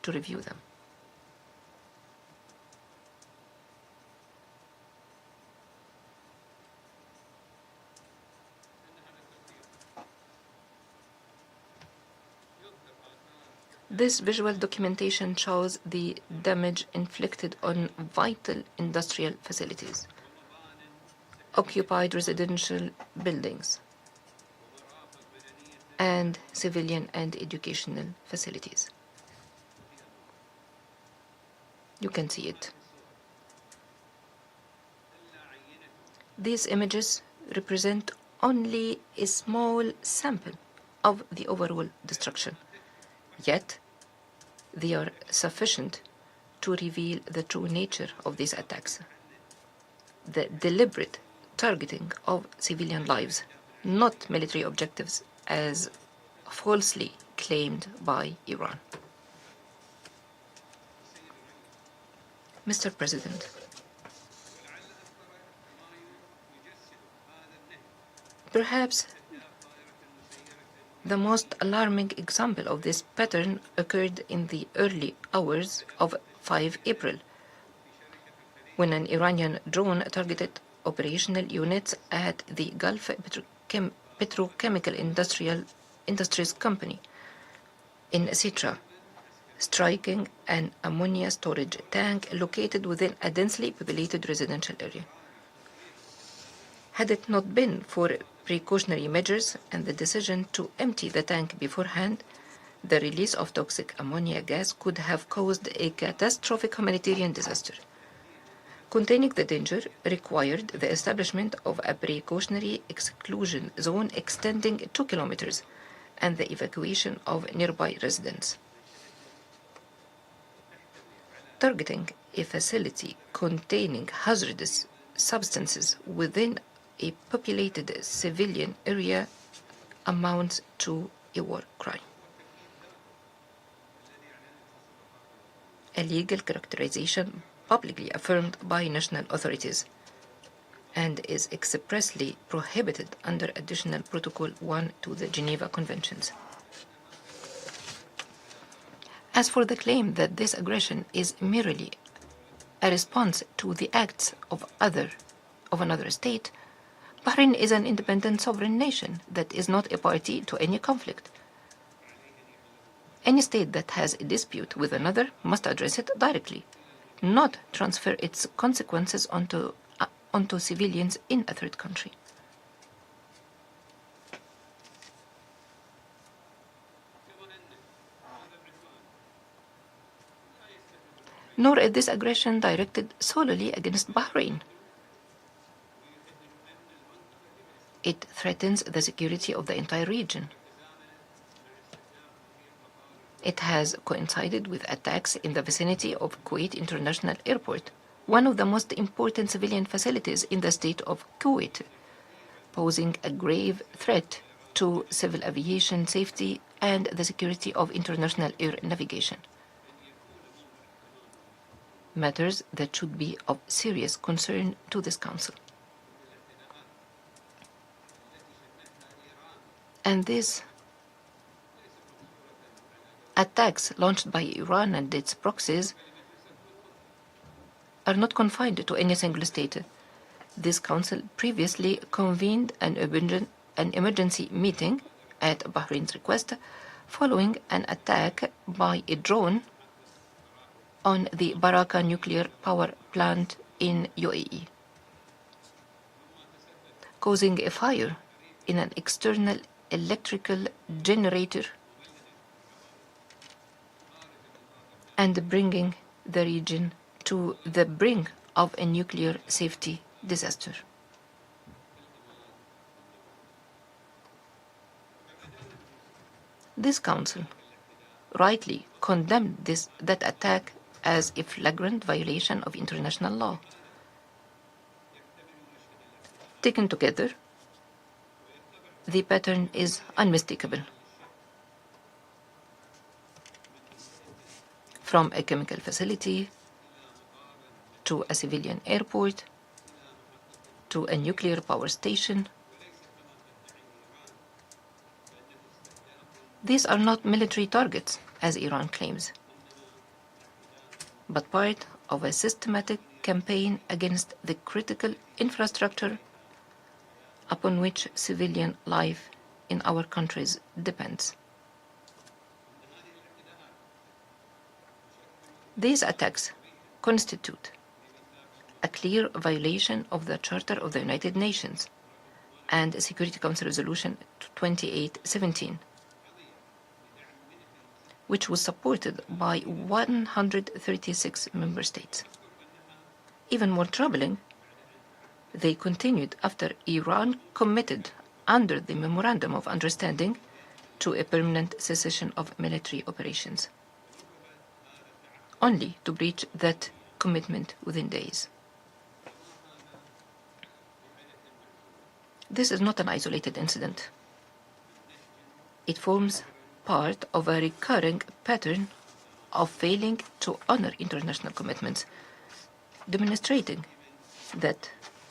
to review them. This visual documentation shows the damage inflicted on vital industrial facilities, occupied residential buildings, and civilian and educational facilities. You can see it. These images represent only a small sample of the overall destruction. Yet, they are sufficient to reveal the true nature of these attacks. The deliberate targeting of civilian lives, not military objectives, as falsely claimed by Iran. Mr. President, perhaps the most alarming example of this pattern occurred in the early hours of 5 April, when an Iranian drone targeted operational units at the Gulf Petrochemical Industries Company in Sitra, striking an ammonia storage tank located within a densely populated residential area. Had it not been for precautionary measures and the decision to empty the tank beforehand, the release of toxic ammonia gas could have caused a catastrophic humanitarian disaster. Containing the danger required the establishment of a precautionary exclusion zone extending 2 kilometers and the evacuation of nearby residents. Targeting a facility containing hazardous substances within a populated civilian area amounts to a war crime. A legal characterization publicly affirmed by national authorities and is expressly prohibited under Additional Protocol 1 to the Geneva Conventions. As for the claim that this aggression is merely a response to the acts of another state, Bahrain is an independent sovereign nation that is not a party to any conflict. Any state that has a dispute with another must address it directly, not transfer its consequences onto civilians in a third country. Nor is this aggression directed solely against Bahrain. It threatens the security of the entire region. It has coincided with attacks in the vicinity of Kuwait International Airport, one of the most important civilian facilities in the state of Kuwait, posing a grave threat to civil aviation safety and the security of international air navigation. Matters that should be of serious concern to this Council. And these attacks launched by Iran and its proxies are not confined to any single state. This Council previously convened an emergency meeting at Bahrain's request following an attack by a drone on the Baraka nuclear power plant in UAE, causing a fire in an external electrical generator and bringing the region to the brink of a nuclear safety disaster. This Council rightly condemned that attack as a flagrant violation of international law. Taken together, the pattern is unmistakable. From a chemical facility, to a civilian airport, to a nuclear power station. These are not military targets, as Iran claims. but part of a systematic campaign against the critical infrastructure upon which civilian life in our countries depends. These attacks constitute a clear violation of the Charter of the United Nations and Security Council Resolution 2817, which was supported by 136 member states. Even more troubling, they continued after Iran committed under the Memorandum of Understanding to a permanent cessation of military operations, only to breach that commitment within days. This is not an isolated incident. It forms part of a recurring pattern of failing to honor international commitments, demonstrating that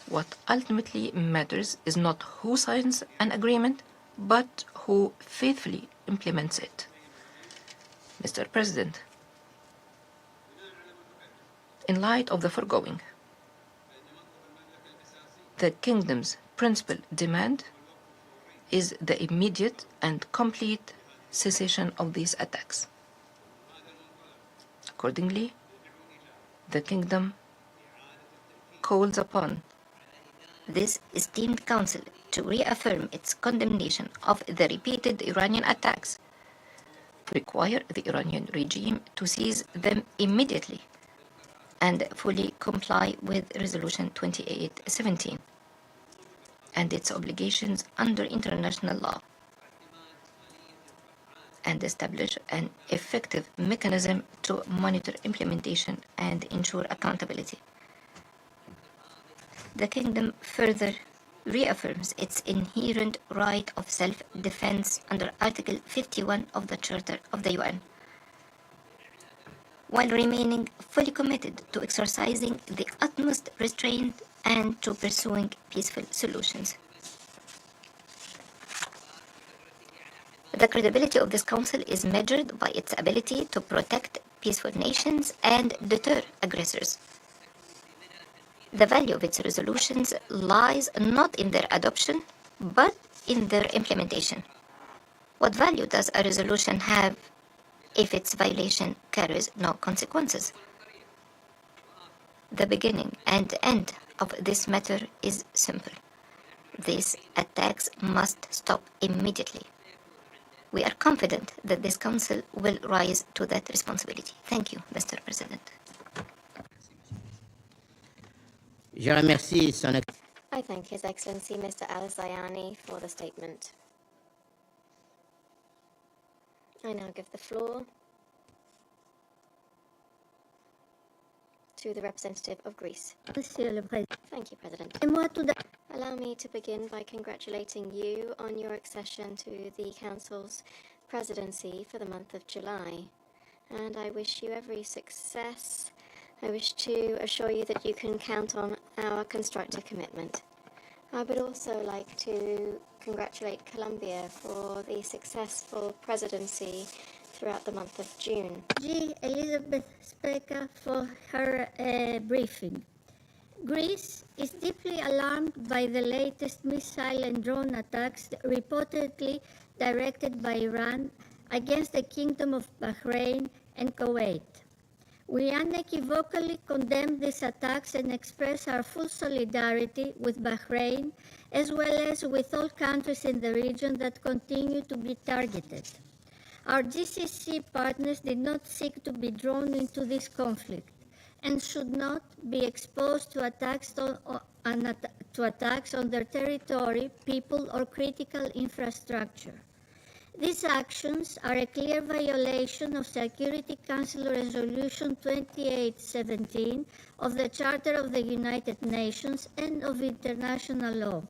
what ultimately matters is not who signs an agreement, but who faithfully implements it. Mr. President, in light of the foregoing, the Kingdom's principal demand is the immediate and complete cessation of these attacks. Accordingly, the Kingdom calls upon this esteemed Council to reaffirm its condemnation of the repeated Iranian attacks, require the Iranian regime to cease them immediately, and fully comply with Resolution 2817 and its obligations under international law, and establish an effective mechanism to monitor implementation and ensure accountability. The Kingdom further reaffirms its inherent right of self-defense under Article 51 of the Charter of the UN, while remaining fully committed to exercising the utmost restraint and to pursuing peaceful solutions. The credibility of this Council is measured by its ability to protect peaceful nations and deter aggressors. The value of its resolutions lies not in their adoption, but in their implementation. What value does a resolution have if its violation carries no consequences? The beginning and end of this matter is simple. These attacks must stop immediately. We are confident that this Council will rise to that responsibility. Thank you, Mr. President. I thank His Excellency Mr. al-Zayani for the statement. I now give the floor to the representative of Greece. Thank you, President. Allow me to begin by congratulating you on your accession to the Council's presidency for the month of July, and I wish you every success. I wish to assure you that you can count on our constructive commitment. I would also like to congratulate Colombia for the successful presidency throughout the month of June. Elizabeth Specker for her briefing. Greece is deeply alarmed by the latest missile and drone attacks reportedly directed by Iran against the Kingdom of Bahrain and Kuwait. We unequivocally condemn these attacks and express our full solidarity with Bahrain, as well as with all countries in the region that continue to be targeted. Our GCC partners did not seek to be drawn into this conflict and should not be exposed to attacks on their territory, people, or critical infrastructure. These actions are a clear violation of Security Council Resolution 2817 of the Charter of the United Nations and of international law.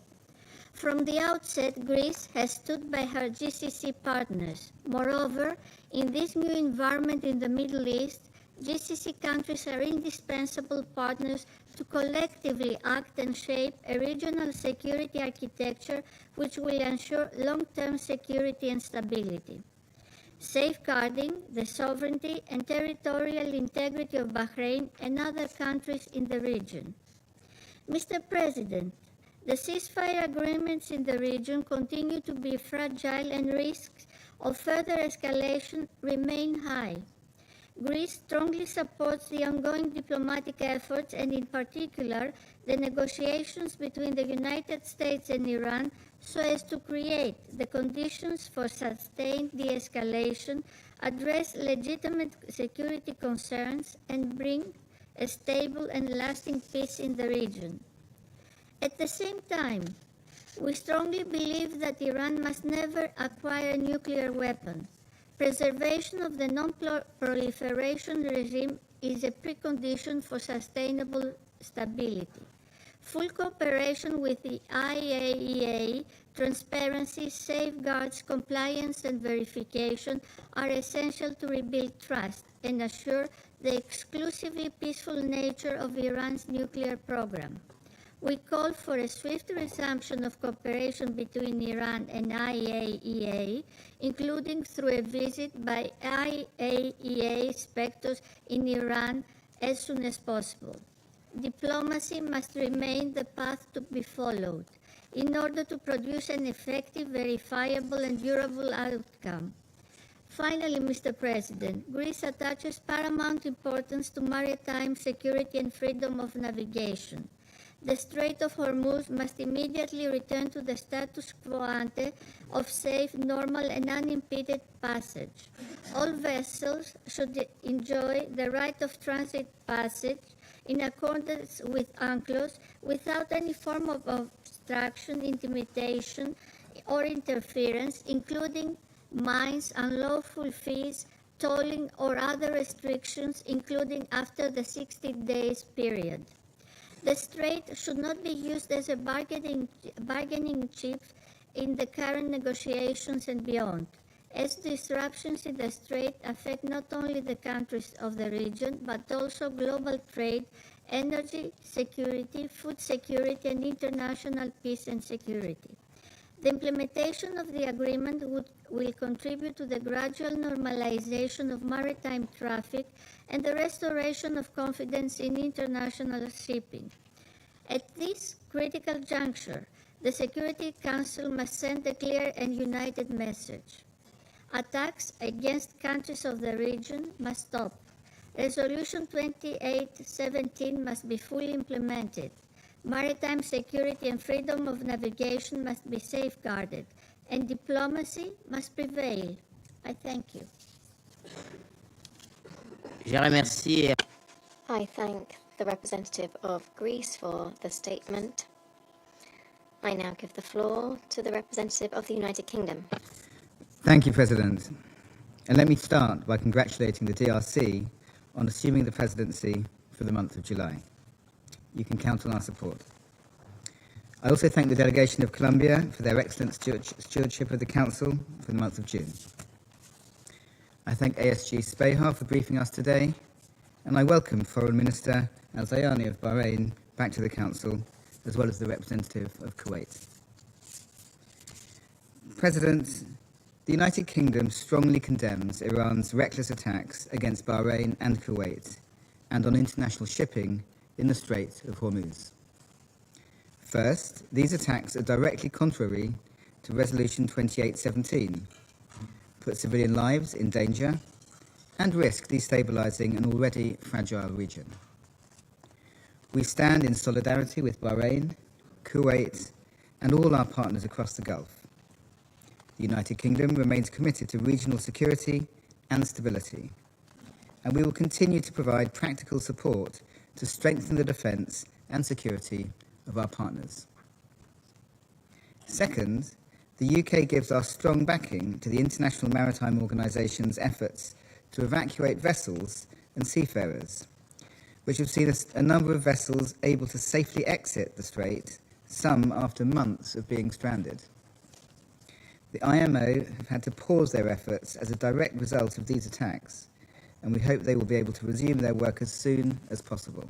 From the outset, Greece has stood by her GCC partners. Moreover, in this new environment in the Middle East, GCC countries are indispensable partners to collectively act and shape a regional security architecture which will ensure long-term security and stability. safeguarding the sovereignty and territorial integrity of Bahrain and other countries in the region. Mr. President, the ceasefire agreements in the region continue to be fragile and risks of further escalation remain high. Greece strongly supports the ongoing diplomatic efforts and in particular the negotiations between the United States and Iran so as to create the conditions for sustained de-escalation, address legitimate security concerns and bring a stable and lasting peace in the region. At the same time, we strongly believe that Iran must never acquire a nuclear weapon. Preservation of the non-proliferation regime is a precondition for sustainable stability. Full cooperation with the IAEA, transparency, safeguards, compliance and verification are essential to rebuild trust and assure the exclusively peaceful nature of Iran's nuclear program. We call for a swift resumption of cooperation between Iran and IAEA, including through a visit by IAEA inspectors in Iran as soon as possible. Diplomacy must remain the path to be followed in order to produce an effective, verifiable, and durable outcome. Finally, Mr. President, Greece attaches paramount importance to maritime security and freedom of navigation. The Strait of Hormuz must immediately return to the status quo ante of safe, normal, and unimpeded passage. All vessels should enjoy the right of transit passage in accordance with UNCLOS without any form of obstruction, intimidation, or interference, including mines, unlawful fees, tolling, or other restrictions, including after the 60 days period. The strait should not be used as a bargaining chip in the current negotiations and beyond, as disruptions in the strait affect not only the countries of the region, but also global trade, energy security, food security, and international peace and security. The implementation of the agreement will contribute to the gradual normalization of maritime traffic and the restoration of confidence in international shipping. At this critical juncture, the Security Council must send a clear and united message. Attacks against countries of the region must stop. Resolution 2817 must be fully implemented. Maritime security and freedom of navigation must be safeguarded, and diplomacy must prevail. I thank you. I thank the representative of Greece for the statement. I now give the floor to the representative of the United Kingdom. Thank you, President. And let me start by congratulating the DRC on assuming the presidency for the month of July. You can count on our support. I also thank the delegation of Colombia for their excellent stewardship of the Council for the month of June. I thank ASG Speha for briefing us today, and I welcome Foreign Minister al-Zayani of Bahrain back to the Council, as well as the representative of Kuwait. President, the United Kingdom strongly condemns Iran's reckless attacks against Bahrain and Kuwait, and on international shipping in the Strait of Hormuz. First, these attacks are directly contrary to Resolution 2817, put civilian lives in danger, and risk destabilizing an already fragile region. We stand in solidarity with Bahrain, Kuwait, and all our partners across the Gulf. The United Kingdom remains committed to regional security and stability, and we will continue to provide practical support to strengthen the defence and security of our partners. Second, the UK gives our strong backing to the International Maritime Organisation's efforts to evacuate vessels and seafarers, which have seen a number of vessels able to safely exit the strait, some after months of being stranded. The IMO have had to pause their efforts as a direct result of these attacks, and we hope they will be able to resume their work as soon as possible.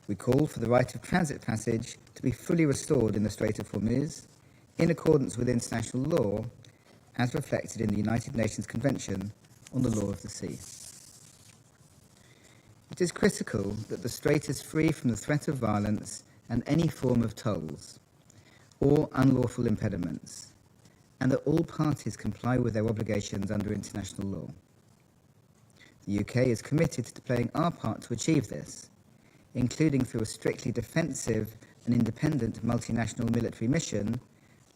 We call for the right of transit passage to be fully restored in the Strait of Hormuz, in accordance with international law, as reflected in the United Nations Convention on the Law of the Sea. It is critical that the Strait is free from the threat of violence and any form of tolls or unlawful impediments, and that all parties comply with their obligations under international law. The UK is committed to playing our part to achieve this, including through a strictly defensive and independent multinational military mission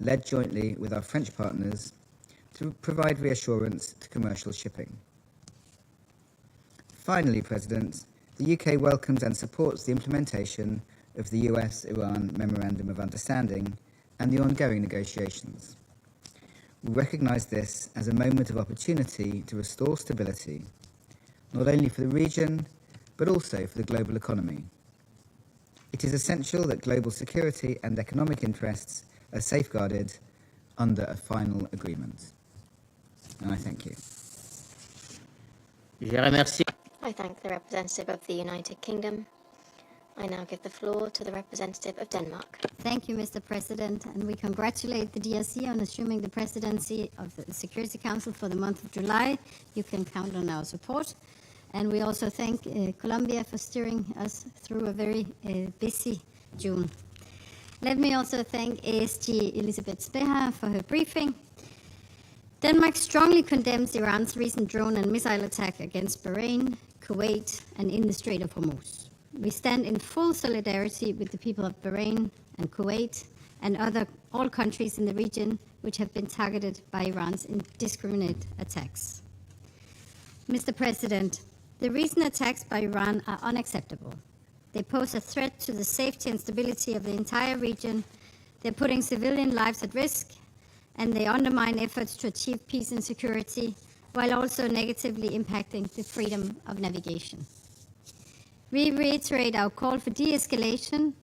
led jointly with our French partners to provide reassurance to commercial shipping. Finally, President, the UK welcomes and supports the implementation of the US-Iran Memorandum of Understanding and the ongoing negotiations. We recognise this as a moment of opportunity to restore stability, not only for the region, but also for the global economy. It is essential that global security and economic interests are safeguarded under a final agreement. And I thank you. I thank the representative of the United Kingdom. I now give the floor to the representative of Denmark. Thank you, Mr. President, and we congratulate the DRC on assuming the presidency of the Security Council for the month of July. You can count on our support. And we also thank Colombia for steering us through a very busy June. Let me also thank ASG Elisabeth Speha for her briefing. Denmark strongly condemns Iran's recent drone and missile attack against Bahrain, Kuwait, and in the Strait of Hormuz. We stand in full solidarity with the people of Bahrain and Kuwait and all countries in the region which have been targeted by Iran's indiscriminate attacks. Mr. President, the recent attacks by Iran are unacceptable. They pose a threat to the safety and stability of the entire region. They're putting civilian lives at risk, and they undermine efforts to achieve peace and security, while also negatively impacting the freedom of navigation. We reiterate our call for de-escalation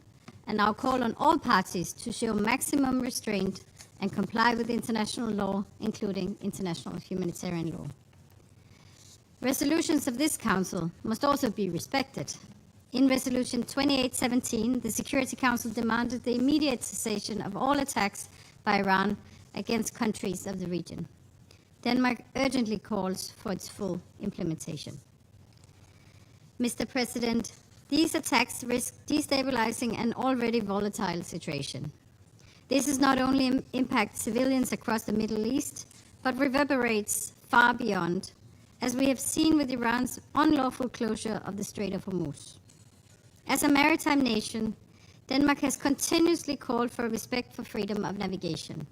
and our call on all parties to show maximum restraint and comply with international law, including international humanitarian law. Resolutions of this Council must also be respected. In Resolution 2817, the Security Council demanded the immediate cessation of all attacks by Iran against countries of the region. Denmark urgently calls for its full implementation. Mr. President, these attacks risk destabilizing an already volatile situation. This is not only impact civilians across the Middle East, but reverberates far beyond, as we have seen with Iran's unlawful closure of the Strait of Hormuz. As a maritime nation, Denmark has continuously called for respect for freedom of navigation.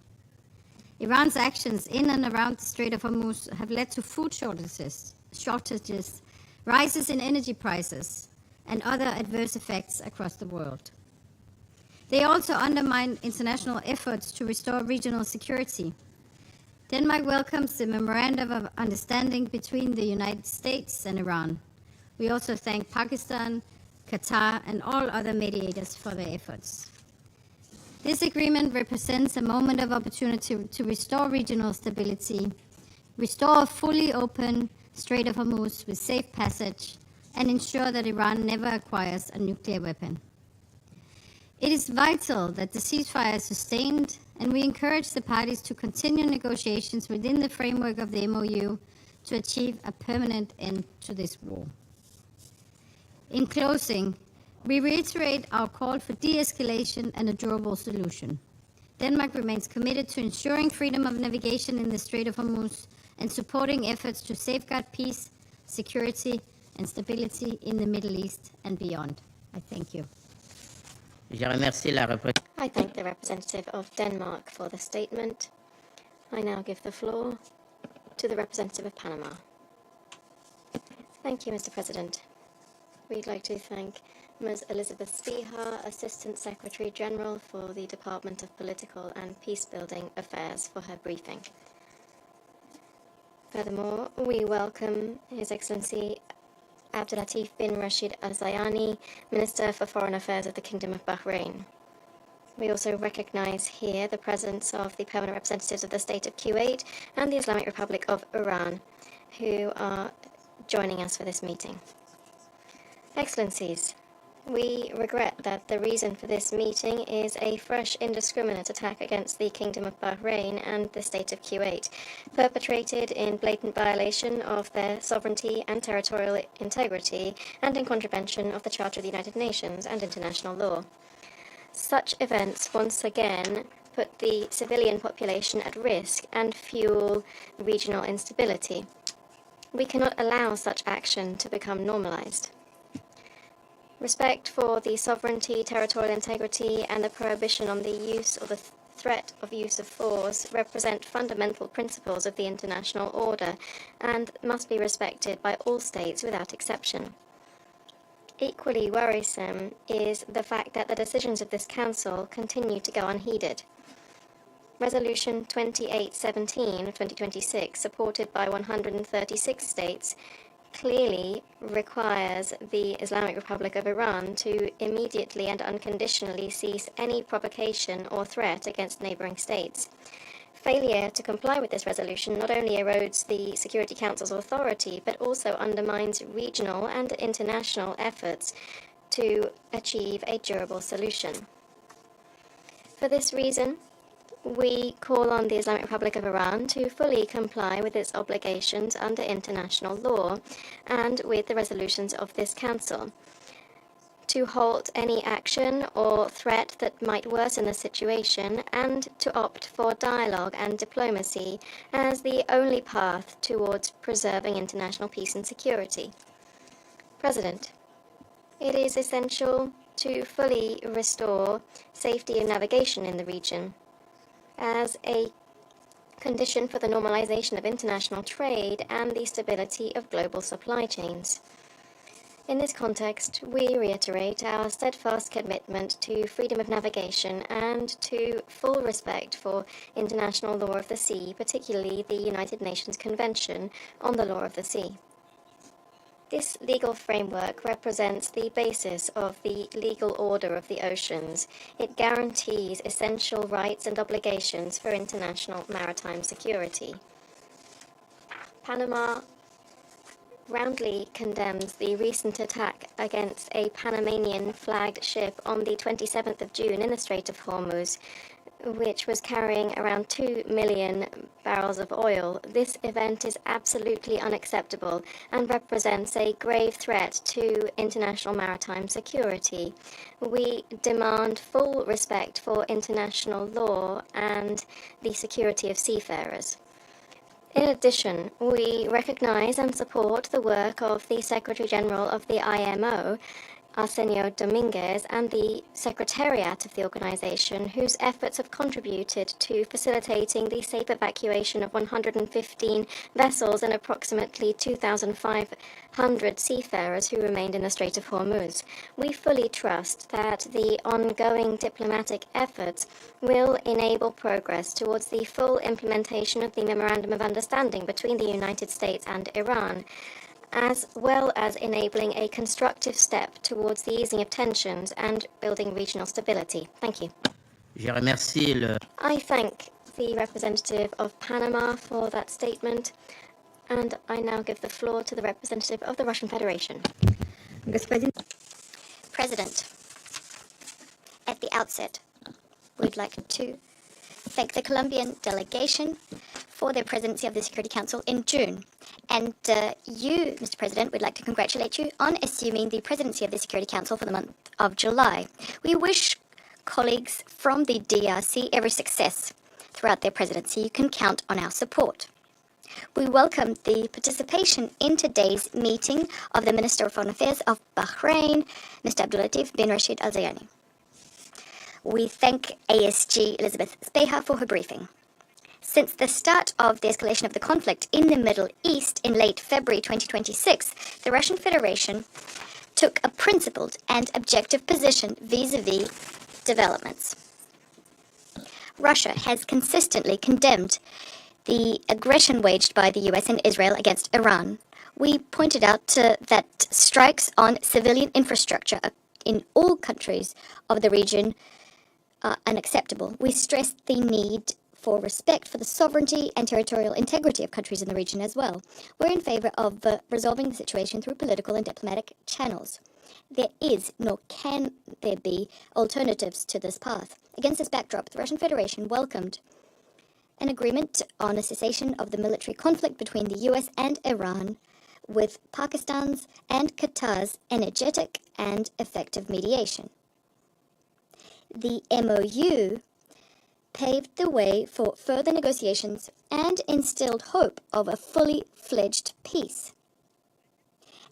Iran's actions in and around the Strait of Hormuz have led to food shortages, rises in energy prices, and other adverse effects across the world. They also undermine international efforts to restore regional security. Denmark welcomes the Memorandum of Understanding between the United States and Iran. We also thank Pakistan, Qatar, and all other mediators for their efforts. This agreement represents a moment of opportunity to restore regional stability, restore a fully open Strait of Hormuz with safe passage, and ensure that Iran never acquires a nuclear weapon. It is vital that the ceasefire is sustained, and we encourage the parties to continue negotiations within the framework of the MOU to achieve a permanent end to this war. In closing, we reiterate our call for de-escalation and a durable solution. Denmark remains committed to ensuring freedom of navigation in the Strait of Hormuz and supporting efforts to safeguard peace, security, and stability in the Middle East and beyond. I thank you. I thank the representative of Denmark for the statement. I now give the floor to the representative of Panama. Thank you, Mr. President. We'd like to thank Ms. Elizabeth Speha, Assistant Secretary General for the Department of Political and Peacebuilding Affairs, for her briefing. Furthermore, we welcome His Excellency Abdullatif bin Rashid al-Zayani, Minister for Foreign Affairs of the Kingdom of Bahrain. We also recognize here the presence of the permanent representatives of the State of Kuwait and the Islamic Republic of Iran, who are joining us for this meeting. Excellencies, We regret that the reason for this meeting is a fresh indiscriminate attack against the Kingdom of Bahrain and the State of Kuwait, perpetrated in blatant violation of their sovereignty and territorial integrity and in contravention of the Charter of the United Nations and international law. Such events once again put the civilian population at risk and fuel regional instability. We cannot allow such action to become normalized. Respect for the sovereignty, territorial integrity, and the prohibition on the use or the threat of use of force represent fundamental principles of the international order and must be respected by all states without exception. Equally worrisome is the fact that the decisions of this Council continue to go unheeded. Resolution 2817 of 2026, supported by 136 states, clearly requires the Islamic Republic of Iran to immediately and unconditionally cease any provocation or threat against neighboring states. Failure to comply with this resolution not only erodes the Security Council's authority, but also undermines regional and international efforts to achieve a durable solution. For this reason, we call on the Islamic Republic of Iran to fully comply with its obligations under international law and with the resolutions of this Council, to halt any action or threat that might worsen the situation, and to opt for dialogue and diplomacy as the only path towards preserving international peace and security. President, it is essential to fully restore safety and navigation in the region as a condition for the normalization of international trade and the stability of global supply chains. In this context, we reiterate our steadfast commitment to freedom of navigation and to full respect for international law of the sea, particularly the United Nations Convention on the Law of the Sea. This legal framework represents the basis of the legal order of the oceans. It guarantees essential rights and obligations for international maritime security. Panama roundly condemns the recent attack against a Panamanian flagged ship on the 27th of June in the Strait of Hormuz, which was carrying around 2 million barrels of oil. This event is absolutely unacceptable and represents a grave threat to international maritime security. We demand full respect for international law and the security of seafarers. In addition, we recognize and support the work of the Secretary General of the IMO, Arsenio Dominguez, and the Secretariat of the organization, whose efforts have contributed to facilitating the safe evacuation of 115 vessels and approximately 2,500 seafarers who remained in the Strait of Hormuz. We fully trust that the ongoing diplomatic efforts will enable progress towards the full implementation of the Memorandum of Understanding between the United States and Iran, as well as enabling a constructive step towards the easing of tensions and building regional stability. Thank you. I thank the representative of Panama for that statement, and I now give the floor to the representative of the Russian Federation. President, at the outset, we'd like to thank the Colombian delegation for their presidency of the Security Council in June. And you, Mr. President, would like to congratulate you on assuming the presidency of the Security Council for the month of July. We wish colleagues from the DRC every success throughout their presidency. You can count on our support. We welcome the participation in today's meeting of the Minister of Foreign Affairs of Bahrain, Mr. Abdullatif bin Rashid al-Zayani. We thank ASG Elizabeth Speha for her briefing. Since the start of the escalation of the conflict in the Middle East in late February 2026, the Russian Federation took a principled and objective position vis-à-vis developments. Russia has consistently condemned the aggression waged by the US and Israel against Iran. We pointed out that strikes on civilian infrastructure in all countries of the region are unacceptable. We stressed the need for respect for the sovereignty and territorial integrity of countries in the region as well. We're in favor of resolving the situation through political and diplomatic channels. There is, nor can there be, alternatives to this path. Against this backdrop, the Russian Federation welcomed an agreement on a cessation of the military conflict between the US and Iran, with Pakistan's and Qatar's energetic and effective mediation. The MOU paved the way for further negotiations and instilled hope of a fully fledged peace.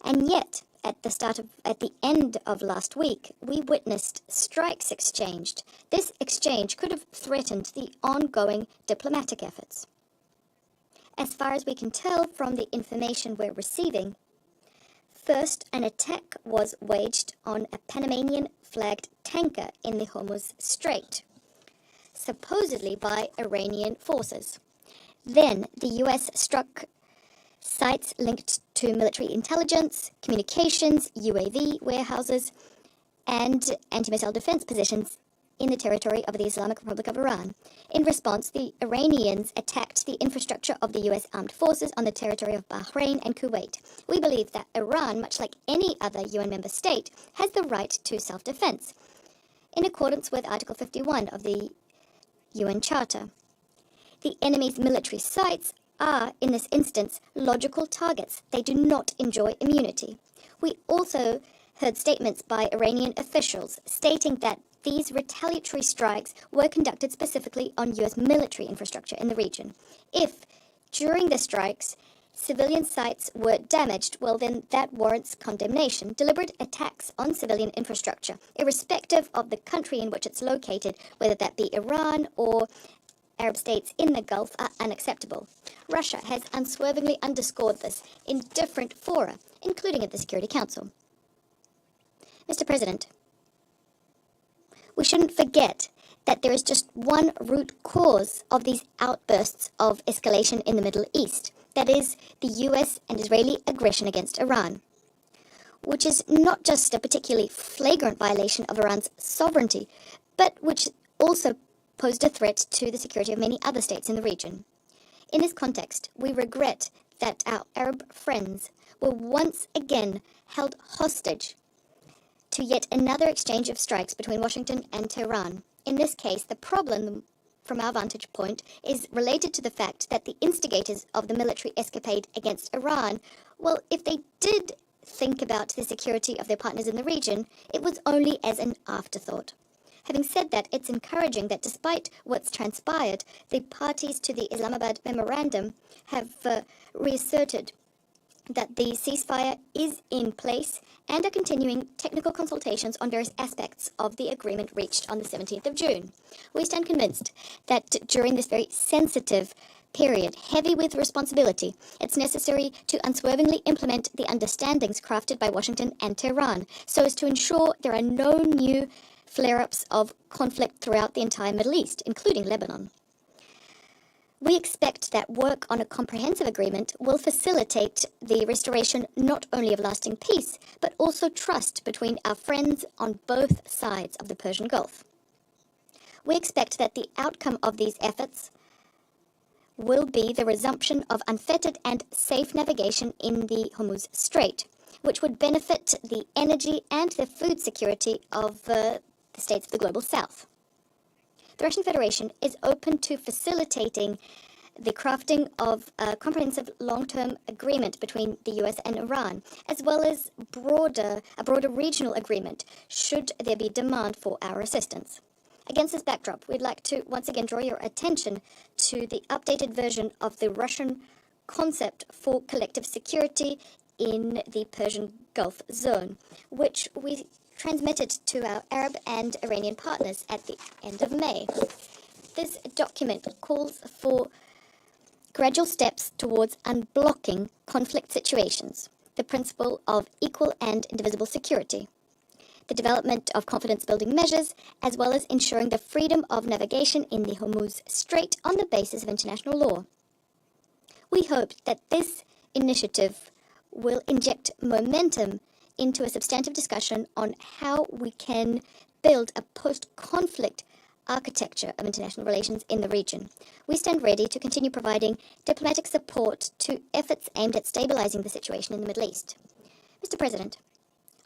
And yet, at the end of last week, we witnessed strikes exchanged. This exchange could have threatened the ongoing diplomatic efforts. As far as we can tell from the information we're receiving, first, an attack was waged on a Panamanian-flagged tanker in the Hormuz Strait, supposedly by Iranian forces. Then, the US struck sites linked to military intelligence, communications, UAV warehouses, and anti-missile defense positions in the territory of the Islamic Republic of Iran. In response, the Iranians attacked the infrastructure of the US armed forces on the territory of Bahrain and Kuwait. We believe that Iran, much like any other UN member state, has the right to self-defense, in accordance with Article 51 of the UN Charter. The enemy's military sites are, in this instance, logical targets. They do not enjoy immunity. We also heard statements by Iranian officials stating that these retaliatory strikes were conducted specifically on US military infrastructure in the region. If, during the strikes, civilian sites were damaged, well then that warrants condemnation. Deliberate attacks on civilian infrastructure, irrespective of the country in which it's located, whether that be Iran or Arab states in the Gulf, are unacceptable. Russia has unswervingly underscored this in different fora, including at the Security Council. Mr. President, we shouldn't forget that there is just one root cause of these outbursts of escalation in the Middle East. That is the US and Israeli aggression against Iran, which is not just a particularly flagrant violation of Iran's sovereignty, but which also posed a threat to the security of many other states in the region. In this context, we regret that our Arab friends were once again held hostage to yet another exchange of strikes between Washington and Tehran. In this case, the problem, from our vantage point, is related to the fact that the instigators of the military escapade against Iran, well, if they did think about the security of their partners in the region, it was only as an afterthought. Having said that, it's encouraging that despite what's transpired, the parties to the Islamabad Memorandum have reasserted that the ceasefire is in place and are continuing technical consultations on various aspects of the agreement reached on the 17th of June. We stand convinced that during this very sensitive period, heavy with responsibility, it's necessary to unswervingly implement the understandings crafted by Washington and Tehran, so as to ensure there are no new flare-ups of conflict throughout the entire Middle East, including Lebanon. We expect that work on a comprehensive agreement will facilitate the restoration not only of lasting peace, but also trust between our friends on both sides of the Persian Gulf. We expect that the outcome of these efforts will be the resumption of unfettered and safe navigation in the Hormuz Strait, which would benefit the energy and the food security of the states of the Global South. The Russian Federation is open to facilitating the crafting of a comprehensive long-term agreement between the US and Iran, as well as a broader regional agreement, should there be demand for our assistance. Against this backdrop, we'd like to once again draw your attention to the updated version of the Russian concept for collective security in the Persian Gulf zone, which we transmitted to our Arab and Iranian partners at the end of May. This document calls for gradual steps towards unblocking conflict situations, the principle of equal and indivisible security, the development of confidence-building measures, as well as ensuring the freedom of navigation in the Hormuz Strait on the basis of international law. We hope that this initiative will inject momentum into a substantive discussion on how we can build a post-conflict architecture of international relations in the region. We stand ready to continue providing diplomatic support to efforts aimed at stabilizing the situation in the Middle East. Mr. President,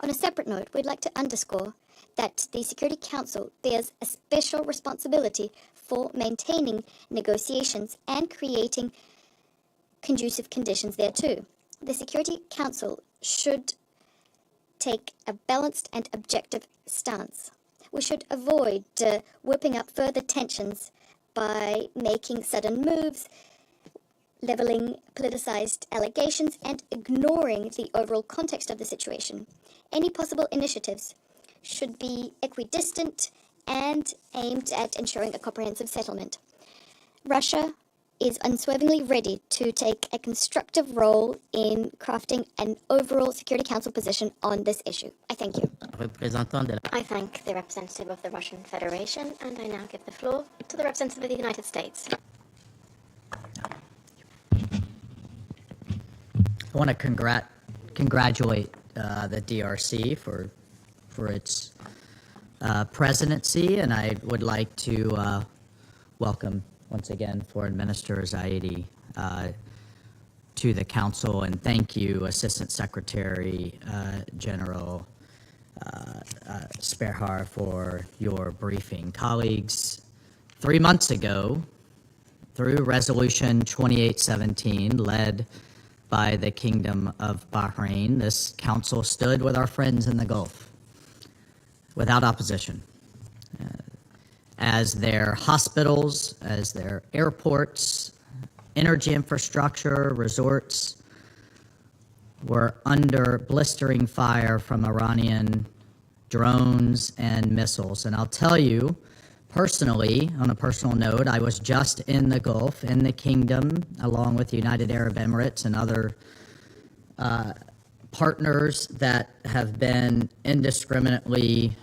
On a separate note, we'd like to underscore that the Security Council bears a special responsibility for maintaining negotiations and creating conducive conditions thereto. The Security Council should take a balanced and objective stance. We should avoid whipping up further tensions by making sudden moves, leveling politicized allegations, and ignoring the overall context of the situation. Any possible initiatives should be equidistant and aimed at ensuring a comprehensive settlement. Russia is unswervingly ready to take a constructive role in crafting an overall Security Council position on this issue. I thank you. I thank the representative of the Russian Federation, and I now give the floor to the representative of the United States. I want to congratulate the DRC for its presidency, and I would like to welcome once again Foreign Minister Zayani to the Council, and thank you, Assistant Secretary General Sperhar, for your briefing. Colleagues, 3 months ago, through Resolution 2817, led by the Kingdom of Bahrain, this Council stood with our friends in the Gulf without opposition. As their hospitals, as their airports, energy infrastructure, resorts were under blistering fire from Iranian drones and missiles. And I'll tell you, personally, on a personal note, I was just in the Gulf, in the Kingdom, along with the United Arab Emirates and other partners that have been indiscriminately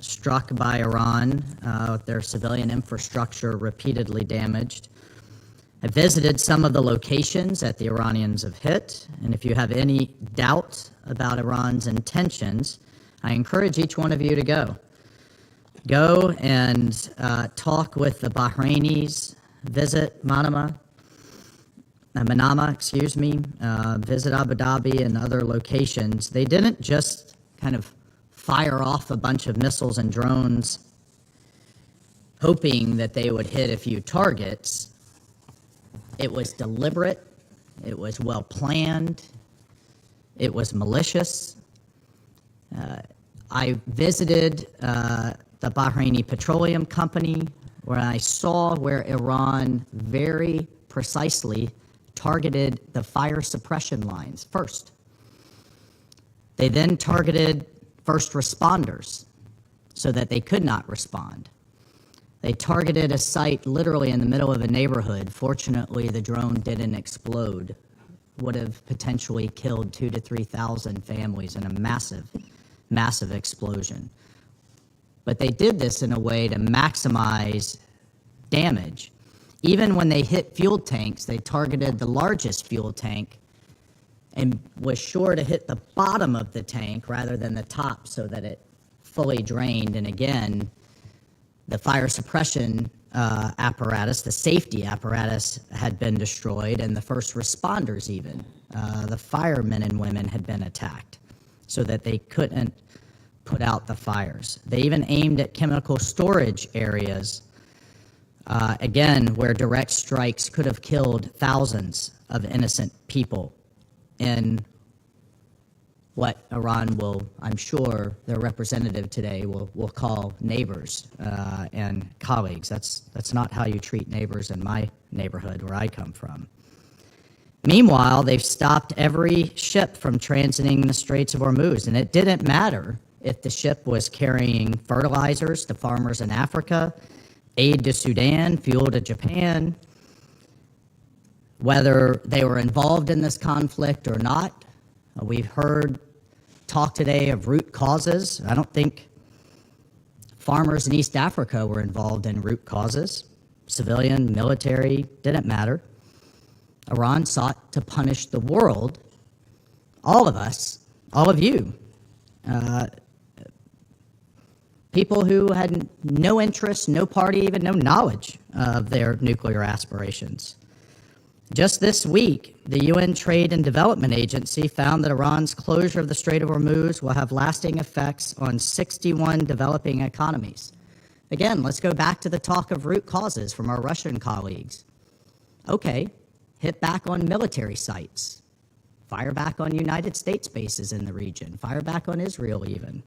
struck by Iran, with their civilian infrastructure repeatedly damaged. I visited some of the locations that the Iranians have hit, and if you have any doubt about Iran's intentions, I encourage each one of you to go. Go and talk with the Bahrainis, visit Manama, visit Abu Dhabi and other locations. They didn't just kind of fire off a bunch of missiles and drones hoping that they would hit a few targets. It was deliberate, it was well planned, it was malicious. I visited the Bahraini Petroleum Company, where I saw where Iran very precisely targeted the fire suppression lines first. They then targeted first responders so that they could not respond. They targeted a site literally in the middle of a neighborhood. Fortunately, the drone didn't explode. Would have potentially killed 2,000 to 3,000 families in a massive, massive explosion. But they did this in a way to maximize damage. Even when they hit fuel tanks, they targeted the largest fuel tank and was sure to hit the bottom of the tank rather than the top so that it fully drained. And again, the fire suppression apparatus, the safety apparatus, had been destroyed, and the first responders even, the firemen and women, had been attacked so that they couldn't put out the fires. They even aimed at chemical storage areas, again, where direct strikes could have killed thousands of innocent people in what Iran will, I'm sure, their representative today will call neighbors and colleagues. That's not how you treat neighbors in my neighborhood where I come from. Meanwhile, they've stopped every ship from transiting the Straits of Hormuz, and it didn't matter if the ship was carrying fertilizers to farmers in Africa, aid to Sudan, fuel to Japan, whether they were involved in this conflict or not. We've heard talk today of root causes. I don't think farmers in East Africa were involved in root causes. Civilian, military, didn't matter. Iran sought to punish the world, all of us, all of you, people who had no interest, no party, even no knowledge of their nuclear aspirations. Just this week, the UN Trade and Development Agency found that Iran's closure of the Strait of Hormuz will have lasting effects on 61 developing economies. Again, let's go back to the talk of root causes from our Russian colleagues. Okay, hit back on military sites. Fire back on United States bases in the region. Fire back on Israel even.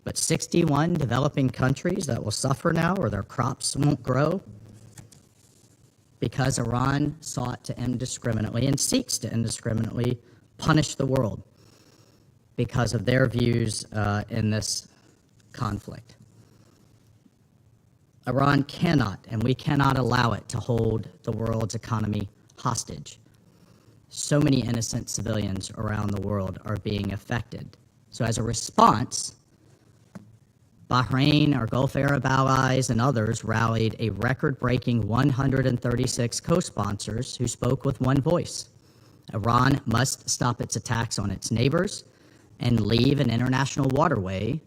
But 61 developing countries that will suffer now, or their crops won't grow, because Iran sought to indiscriminately and seeks to indiscriminately punish the world because of their views in this conflict. Iran cannot, and we cannot allow it to hold the world's economy hostage. So many innocent civilians around the world are being affected. So as a response, Bahrain, our Gulf Arab allies, and others rallied a record-breaking 136 co-sponsors who spoke with one voice. Iran must stop its attacks on its neighbors and leave an international waterway,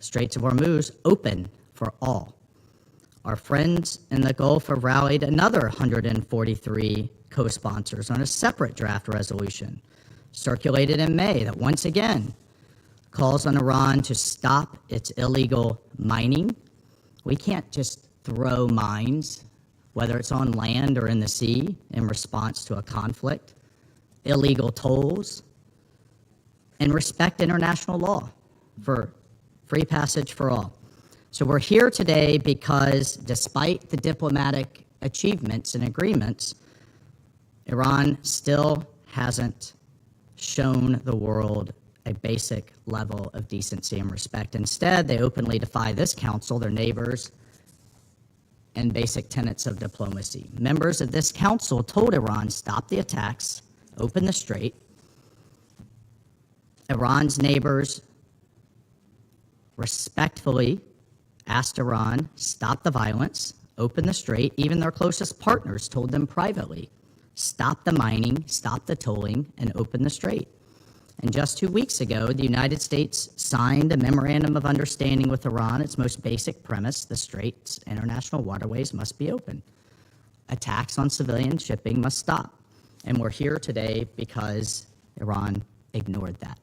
Straits of Hormuz, open for all. Our friends in the Gulf have rallied another 143 co-sponsors on a separate draft resolution, circulated in May, that once again calls on Iran to stop its illegal mining. We can't just throw mines, whether it's on land or in the sea, in response to a conflict. Illegal tolls, and respect international law for free passage for all. So we're here today because despite the diplomatic achievements and agreements, Iran still hasn't shown the world a basic level of decency and respect. Instead, they openly defy this council, their neighbors, and basic tenets of diplomacy. Members of this council told Iran, stop the attacks, open the strait. Iran's neighbors respectfully asked Iran, stop the violence, open the strait. Even their closest partners told them privately, stop the mining, stop the tolling, and open the strait. And just 2 weeks ago, the United States signed a memorandum of understanding with Iran. Its most basic premise, the straits, international waterways must be open. Attacks on civilian shipping must stop. And we're here today because Iran ignored that.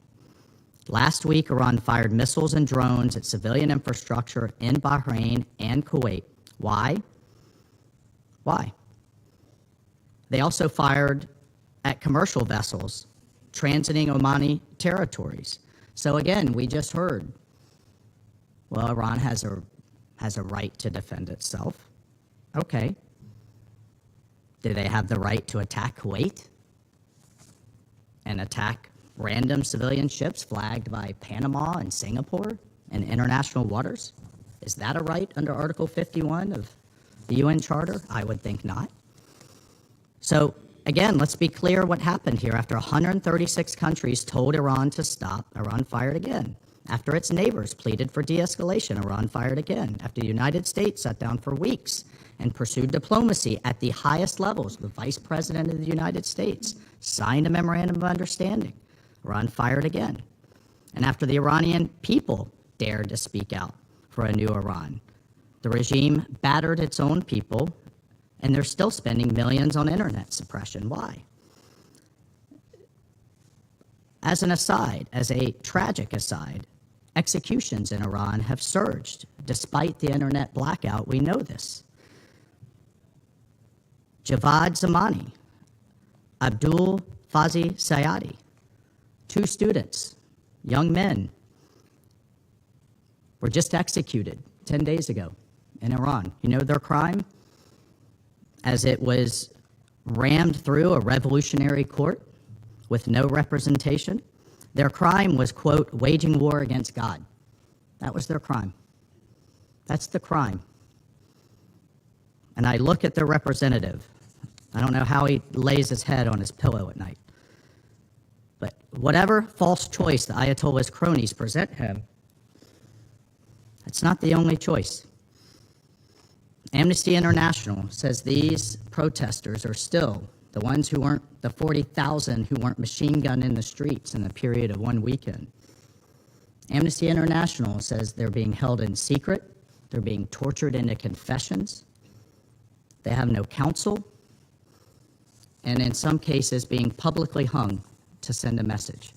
Last week, Iran fired missiles and drones at civilian infrastructure in Bahrain and Kuwait. Why? Why? They also fired at commercial vessels transiting Omani territories. So again, we just heard, well, Iran has a right to defend itself. Okay. Do they have the right to attack Kuwait and attack random civilian ships flagged by Panama and Singapore in international waters? Is that a right under Article 51 of the UN Charter? I would think not. So again, let's be clear what happened here. After 136 countries told Iran to stop, Iran fired again. After its neighbors pleaded for de-escalation, Iran fired again. After the United States sat down for weeks and pursued diplomacy at the highest levels, the Vice President of the United States signed a memorandum of understanding, Iran fired again. And after the Iranian people dared to speak out for a new Iran, the regime battered its own people, and they're still spending millions on internet suppression. Why? As an aside, as a tragic aside, executions in Iran have surged. Despite the internet blackout, we know this. Javad Zamani, al-Zayani, 2 students, young men, were just executed 10 days ago in Iran. You know their crime? As it was rammed through a revolutionary court with no representation, their crime was, quote, waging war against God. That was their crime. That's the crime. And I look at their representative. I don't know how he lays his head on his pillow at night. But whatever false choice the Ayatollah's cronies present him, it's not the only choice. Amnesty International says these protesters are still the ones who weren't, the 40,000 who weren't machine gunned in the streets in the period of 1 weekend. Amnesty International says they're being held in secret, they're being tortured into confessions, they have no counsel, and in some cases being publicly hung to send a message.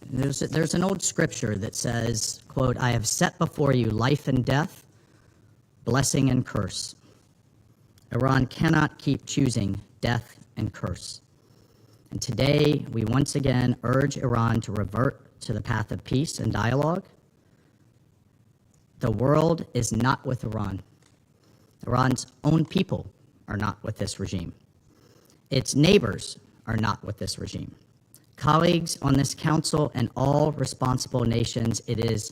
There's an old scripture that says, quote, "I have set before you life and death, blessing and curse." Iran cannot keep choosing death and curse. And today, we once again urge Iran to revert to the path of peace and dialogue. The world is not with Iran. Iran's own people are not with this regime. Its neighbors are not with this regime. Colleagues on this council and all responsible nations, it is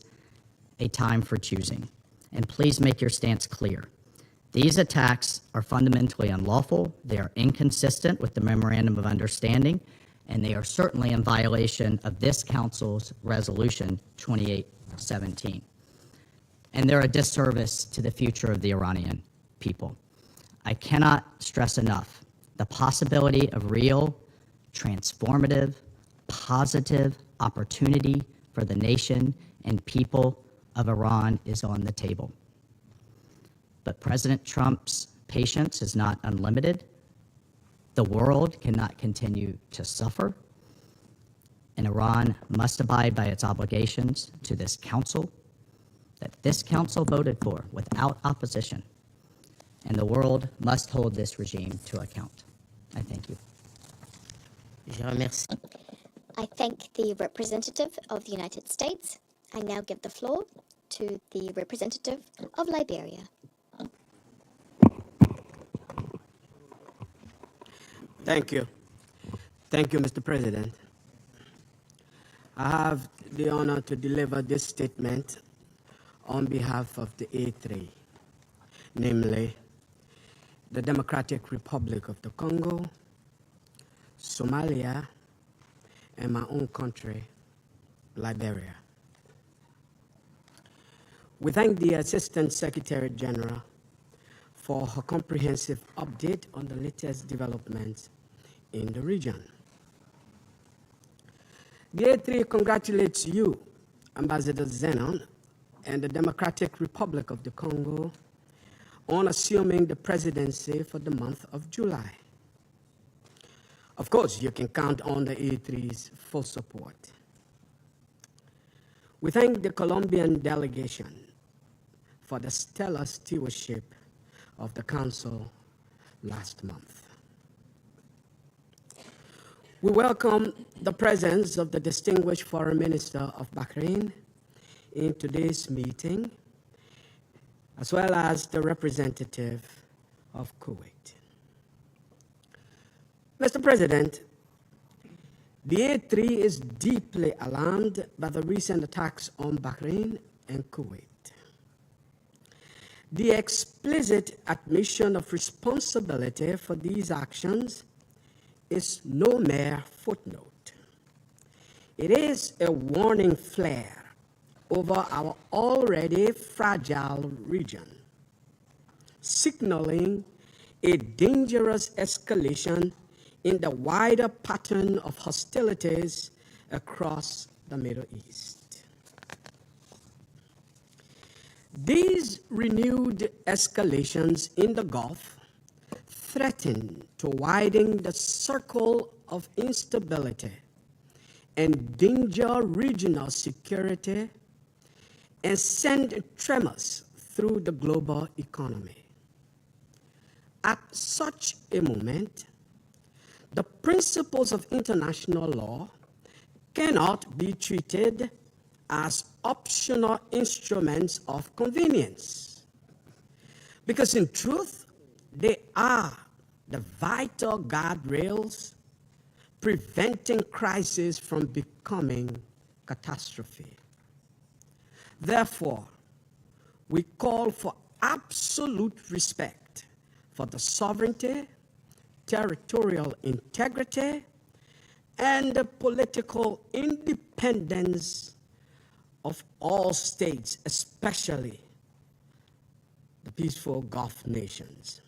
a time for choosing. And please make your stance clear. These attacks are fundamentally unlawful, they are inconsistent with the Memorandum of Understanding, and they are certainly in violation of this Council's Resolution 2817. And they're a disservice to the future of the Iranian people. I cannot stress enough the possibility of real, transformative, positive opportunity for the nation and people of Iran is on the table. But President Trump's patience is not unlimited. The world cannot continue to suffer, and Iran must abide by its obligations to this council that this council voted for without opposition, and the world must hold this regime to account. I thank you. I thank the representative of the United States. I now give the floor to the representative of Liberia. Thank you. Thank you, Mr. President. I have the honor to deliver this statement on behalf of the A3, namely the Democratic Republic of the Congo, Somalia, and my own country, Liberia. We thank the Assistant Secretary General for her comprehensive update on the latest developments in the region. The A3 congratulates you, Ambassador Zenon, and the Democratic Republic of the Congo on assuming the presidency for the month of July. Of course, you can count on the A3's full support. We thank the Colombian delegation for the stellar stewardship of the Council last month. We welcome the presence of the distinguished Foreign Minister of Bahrain in today's meeting, as well as the representative of Kuwait. Mr. President, the A3 is deeply alarmed by the recent attacks on Bahrain and Kuwait. The explicit admission of responsibility for these actions is no mere footnote. It is a warning flare over our already fragile region, signaling a dangerous escalation in the wider pattern of hostilities across the Middle East. These renewed escalations in the Gulf threaten to widen the circle of instability, endanger regional security, and send tremors through the global economy. At such a moment, the principles of international law cannot be treated as optional instruments of convenience, because in truth, they are the vital guardrails preventing crisis from becoming catastrophe. Therefore, we call for absolute respect for the sovereignty, territorial integrity, and the political independence of all states, especially the peaceful Gulf nations.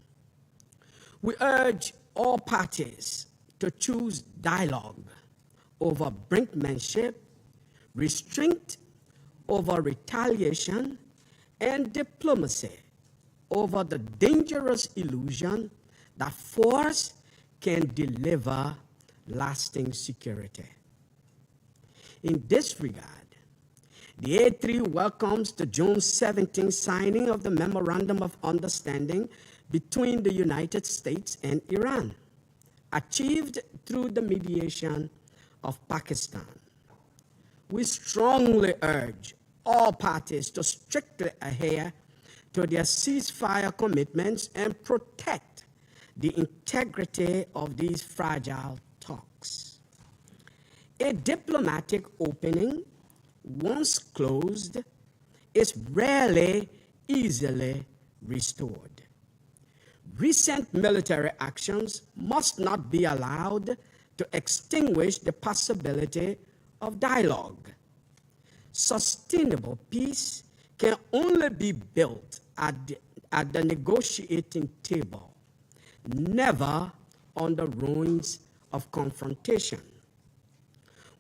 We urge all parties to choose dialogue over brinkmanship, restraint over retaliation, and diplomacy over the dangerous illusion that force can deliver lasting security. In this regard, the A3 welcomes the June 17 signing of the Memorandum of Understanding between the United States and Iran, achieved through the mediation of Pakistan. We strongly urge all parties to strictly adhere to their ceasefire commitments and protect the integrity of these fragile talks. A diplomatic opening, once closed, is rarely easily restored. Recent military actions must not be allowed to extinguish the possibility of dialogue. Sustainable peace can only be built at the negotiating table, never on the ruins of confrontation.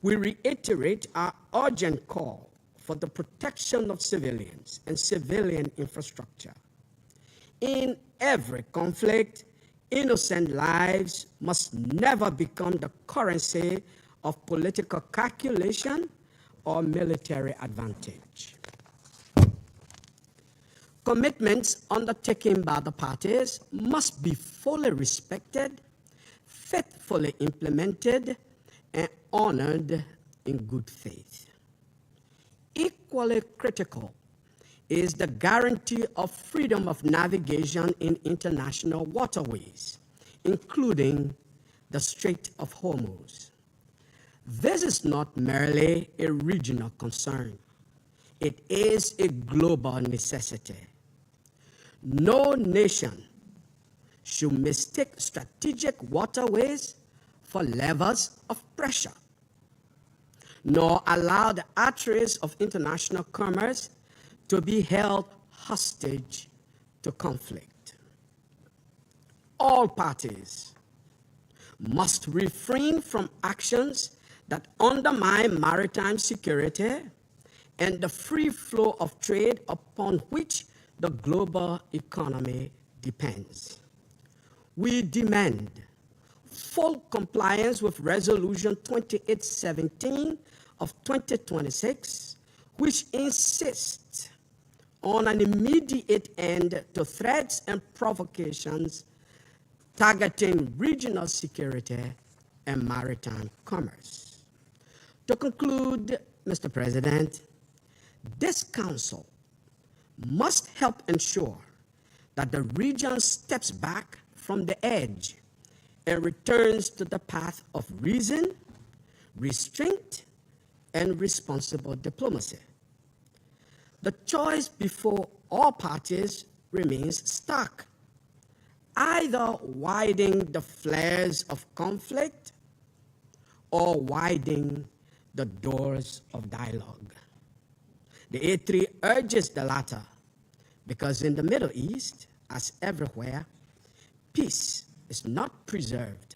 We reiterate our urgent call for the protection of civilians and civilian infrastructure. In every conflict, innocent lives must never become the currency of political calculation or military advantage. Commitments undertaken by the parties must be fully respected, faithfully implemented, and honored in good faith. Equally critical is the guarantee of freedom of navigation in international waterways, including the Strait of Hormuz. This is not merely a regional concern. It is a global necessity. No nation should mistake strategic waterways for levers of pressure, nor allow the arteries of international commerce to be held hostage to conflict. All parties must refrain from actions that undermine maritime security and the free flow of trade upon which the global economy depends. We demand full compliance with Resolution 2817 of 2026, which insists on an immediate end to threats and provocations targeting regional security and maritime commerce. To conclude, Mr. President, this Council must help ensure that the region steps back from the edge and returns to the path of reason, restraint, and responsible diplomacy. The choice before all parties remains stark: either widen the flares of conflict or widen the doors of dialogue. The A3 urges the latter because in the Middle East, as everywhere, peace is not preserved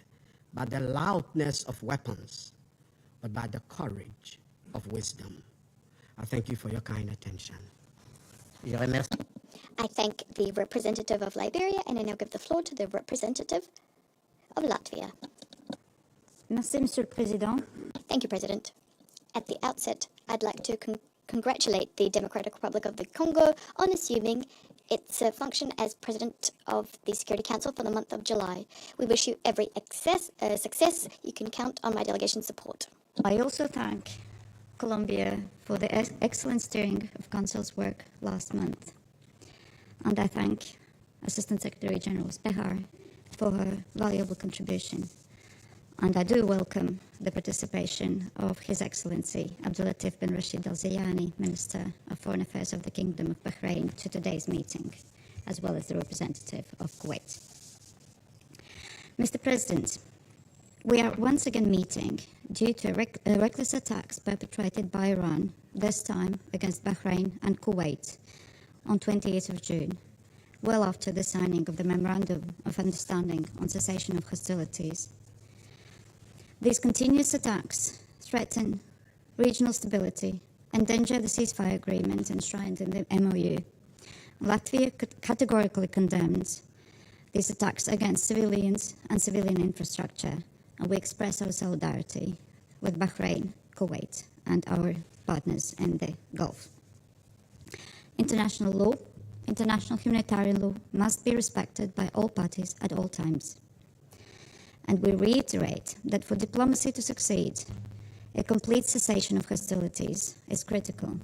by the loudness of weapons, but by the courage of wisdom. I thank you for your kind attention. I thank the representative of Liberia, and I now give the floor to the representative of Latvia. Merci, Monsieur le Président. Thank you, President. At the outset, I'd like to congratulate the Democratic Republic of the Congo on assuming its function as President of the Security Council for the month of July. We wish you every success. You can count on my delegation's support. I also thank Colombia for the excellent steering of Council's work last month. And I thank Assistant Secretary General Behar for her valuable contribution. And I do welcome the participation of His Excellency Abdullatif bin Rashid al-Zayani, Minister of Foreign Affairs of the Kingdom of Bahrain, to today's meeting, as well as the representative of Kuwait. Mr. President, we are once again meeting due to reckless attacks perpetrated by Iran, this time against Bahrain and Kuwait, on 28th of June, well after the signing of the Memorandum of Understanding on Cessation of Hostilities. These continuous attacks threaten regional stability, endanger the ceasefire agreement enshrined in the MOU. Latvia categorically condemns these attacks against civilians and civilian infrastructure, and we express our solidarity with Bahrain, Kuwait, and our partners in the Gulf. International law, international humanitarian law must be respected by all parties at all times. And we reiterate that for diplomacy to succeed, a complete cessation of hostilities is critical,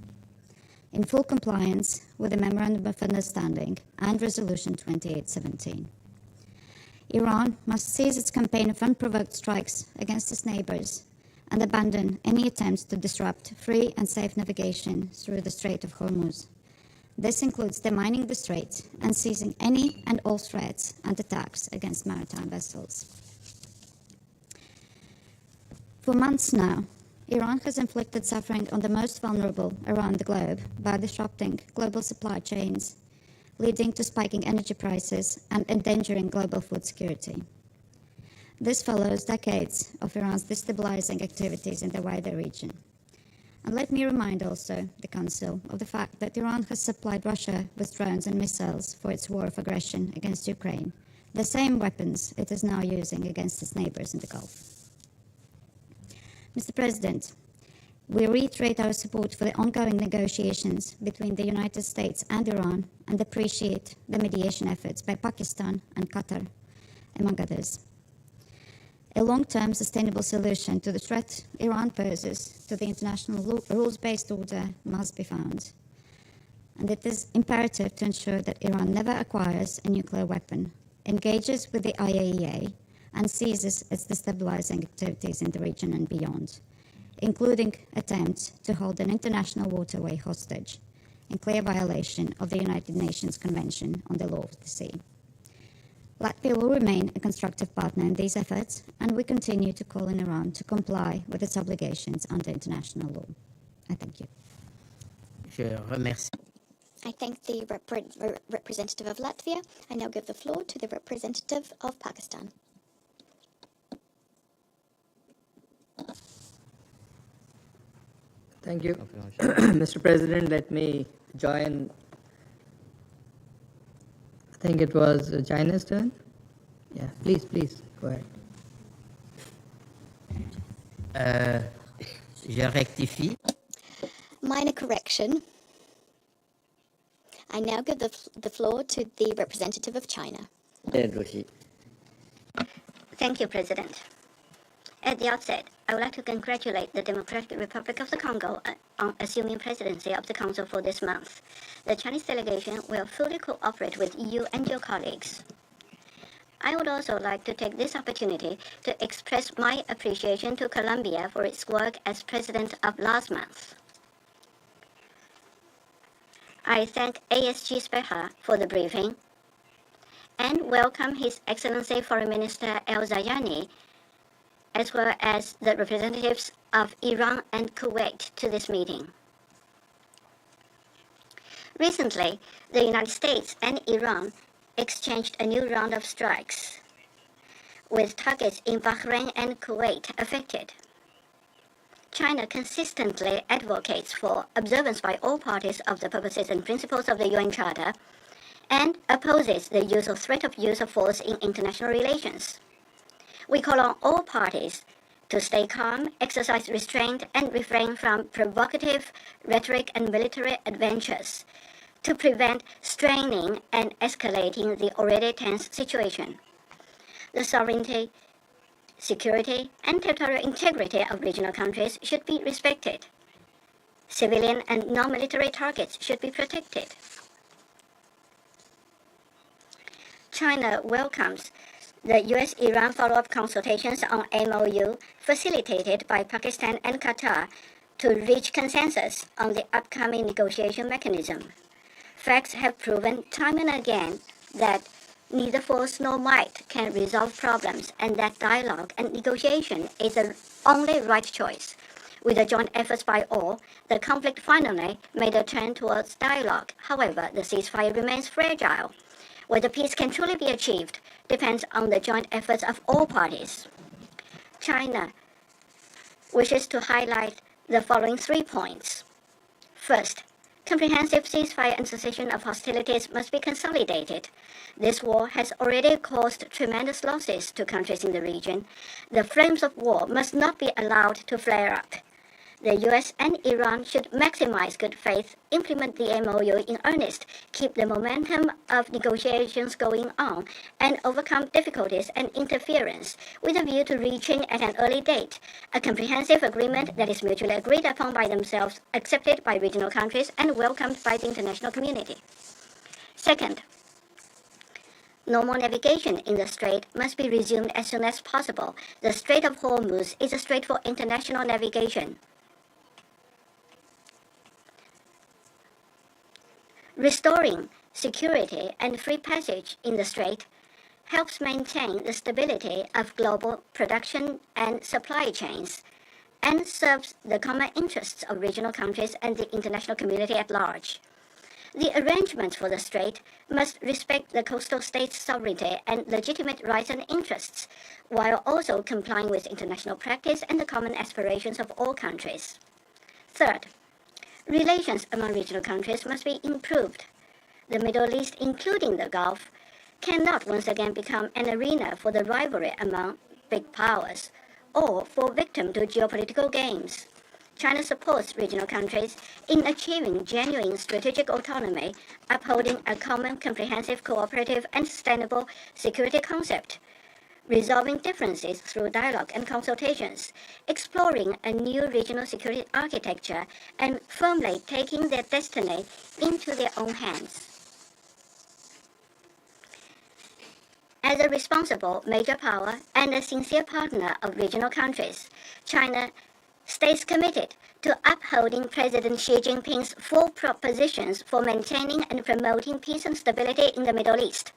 in full compliance with the Memorandum of Understanding and Resolution 2817. Iran must cease its campaign of unprovoked strikes against its neighbors and abandon any attempts to disrupt free and safe navigation through the Strait of Hormuz. This includes demining the strait and seizing any and all threats and attacks against maritime vessels. For months now, Iran has inflicted suffering on the most vulnerable around the globe by disrupting global supply chains, leading to spiking energy prices and endangering global food security. This follows decades of Iran's destabilizing activities in the wider region. And let me remind also the Council of the fact that Iran has supplied Russia with drones and missiles for its war of aggression against Ukraine, the same weapons it is now using against its neighbors in the Gulf. Mr. President, we reiterate our support for the ongoing negotiations between the United States and Iran and appreciate the mediation efforts by Pakistan and Qatar, among others. A long-term sustainable solution to the threat Iran poses to the international rules-based order must be found. And it is imperative to ensure that Iran never acquires a nuclear weapon, engages with the IAEA, and ceases its destabilizing activities in the region and beyond, including attempts to hold an international waterway hostage, in clear violation of the United Nations Convention on the Law of the Sea. Latvia will remain a constructive partner in these efforts, and we continue to call on Iran to comply with its obligations under international law. I thank you. I thank the representative of Latvia. I now give the floor to the representative of Pakistan. Thank you. Mr. President, let me join. I think it was China's turn. Yeah, please, go ahead. Je rectifie. Minor correction. I now give the floor to the representative of China. Thank you, President. At the outset, I would like to congratulate the Democratic Republic of the Congo on assuming presidency of the Council for this month. The Chinese delegation will fully cooperate with EU and your colleagues. I would also like to take this opportunity to express my appreciation to Colombia for its work as president of last month. I thank ASG Speha for the briefing and welcome His Excellency Foreign Minister al-Zayani, as well as the representatives of Iran and Kuwait to this meeting. Recently, the United States and Iran exchanged a new round of strikes, with targets in Bahrain and Kuwait affected. China consistently advocates for observance by all parties of the purposes and principles of the UN Charter and opposes the use of threat of use of force in international relations. We call on all parties to stay calm, exercise restraint, and refrain from provocative rhetoric and military adventures to prevent straining and escalating the already tense situation. The sovereignty, security, and territorial integrity of regional countries should be respected. Civilian and non-military targets should be protected. China welcomes the U.S.-Iran follow-up consultations on MOU facilitated by Pakistan and Qatar to reach consensus on the upcoming negotiation mechanism. Facts have proven time and again that neither force nor might can resolve problems, and that dialogue and negotiation is the only right choice. With the joint efforts by all, the conflict finally made a turn towards dialogue. However, the ceasefire remains fragile. Whether peace can truly be achieved depends on the joint efforts of all parties. China wishes to highlight the following 3 points. First, Comprehensive ceasefire and cessation of hostilities must be consolidated. This war has already caused tremendous losses to countries in the region. The flames of war must not be allowed to flare up. The US and Iran should maximize good faith, implement the MOU in earnest, keep the momentum of negotiations going on, and overcome difficulties and interference with a view to reaching at an early date a comprehensive agreement that is mutually agreed upon by themselves, accepted by regional countries, and welcomed by the international community. Second, normal navigation in the strait must be resumed as soon as possible. The Strait of Hormuz is a strait for international navigation. Restoring security and free passage in the strait helps maintain the stability of global production and supply chains and serves the common interests of regional countries and the international community at large. The arrangements for the strait must respect the coastal states' sovereignty and legitimate rights and interests, while also complying with international practice and the common aspirations of all countries. Third, relations among regional countries must be improved. The Middle East, including the Gulf, cannot once again become an arena for the rivalry among big powers or fall victim to geopolitical games. China supports regional countries in achieving genuine strategic autonomy, upholding a common, comprehensive, cooperative, and sustainable security concept, resolving differences through dialogue and consultations, exploring a new regional security architecture, and firmly taking their destiny into their own hands. As a responsible major power and a sincere partner of regional countries, China stays committed to upholding President Xi Jinping's four propositions for maintaining and promoting peace and stability in the Middle East.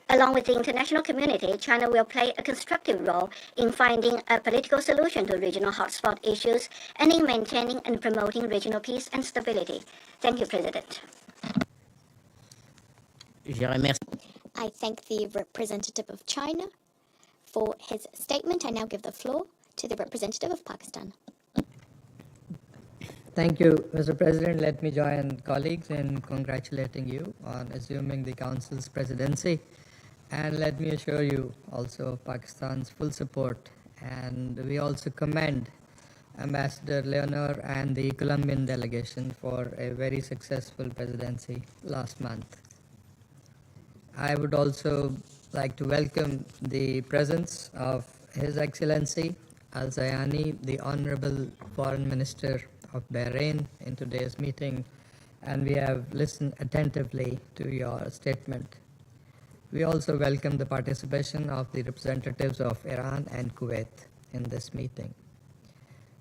Along with the international community, China will play a constructive role in finding a political solution to regional hotspot issues and in maintaining and promoting regional peace and stability. Thank you, President. I thank the representative of China for his statement. I now give the floor to the representative of Pakistan. Thank you, Mr. President. Let me join colleagues in congratulating you on assuming the Council's presidency. And let me assure you also of Pakistan's full support. And we also commend Ambassador Leonor and the Colombian delegation for a very successful presidency last month. I would also like to welcome the presence of His Excellency al-Zayani, the Honorable Foreign Minister of Bahrain, in today's meeting, and we have listened attentively to your statement. We also welcome the participation of the representatives of Iran and Kuwait in this meeting.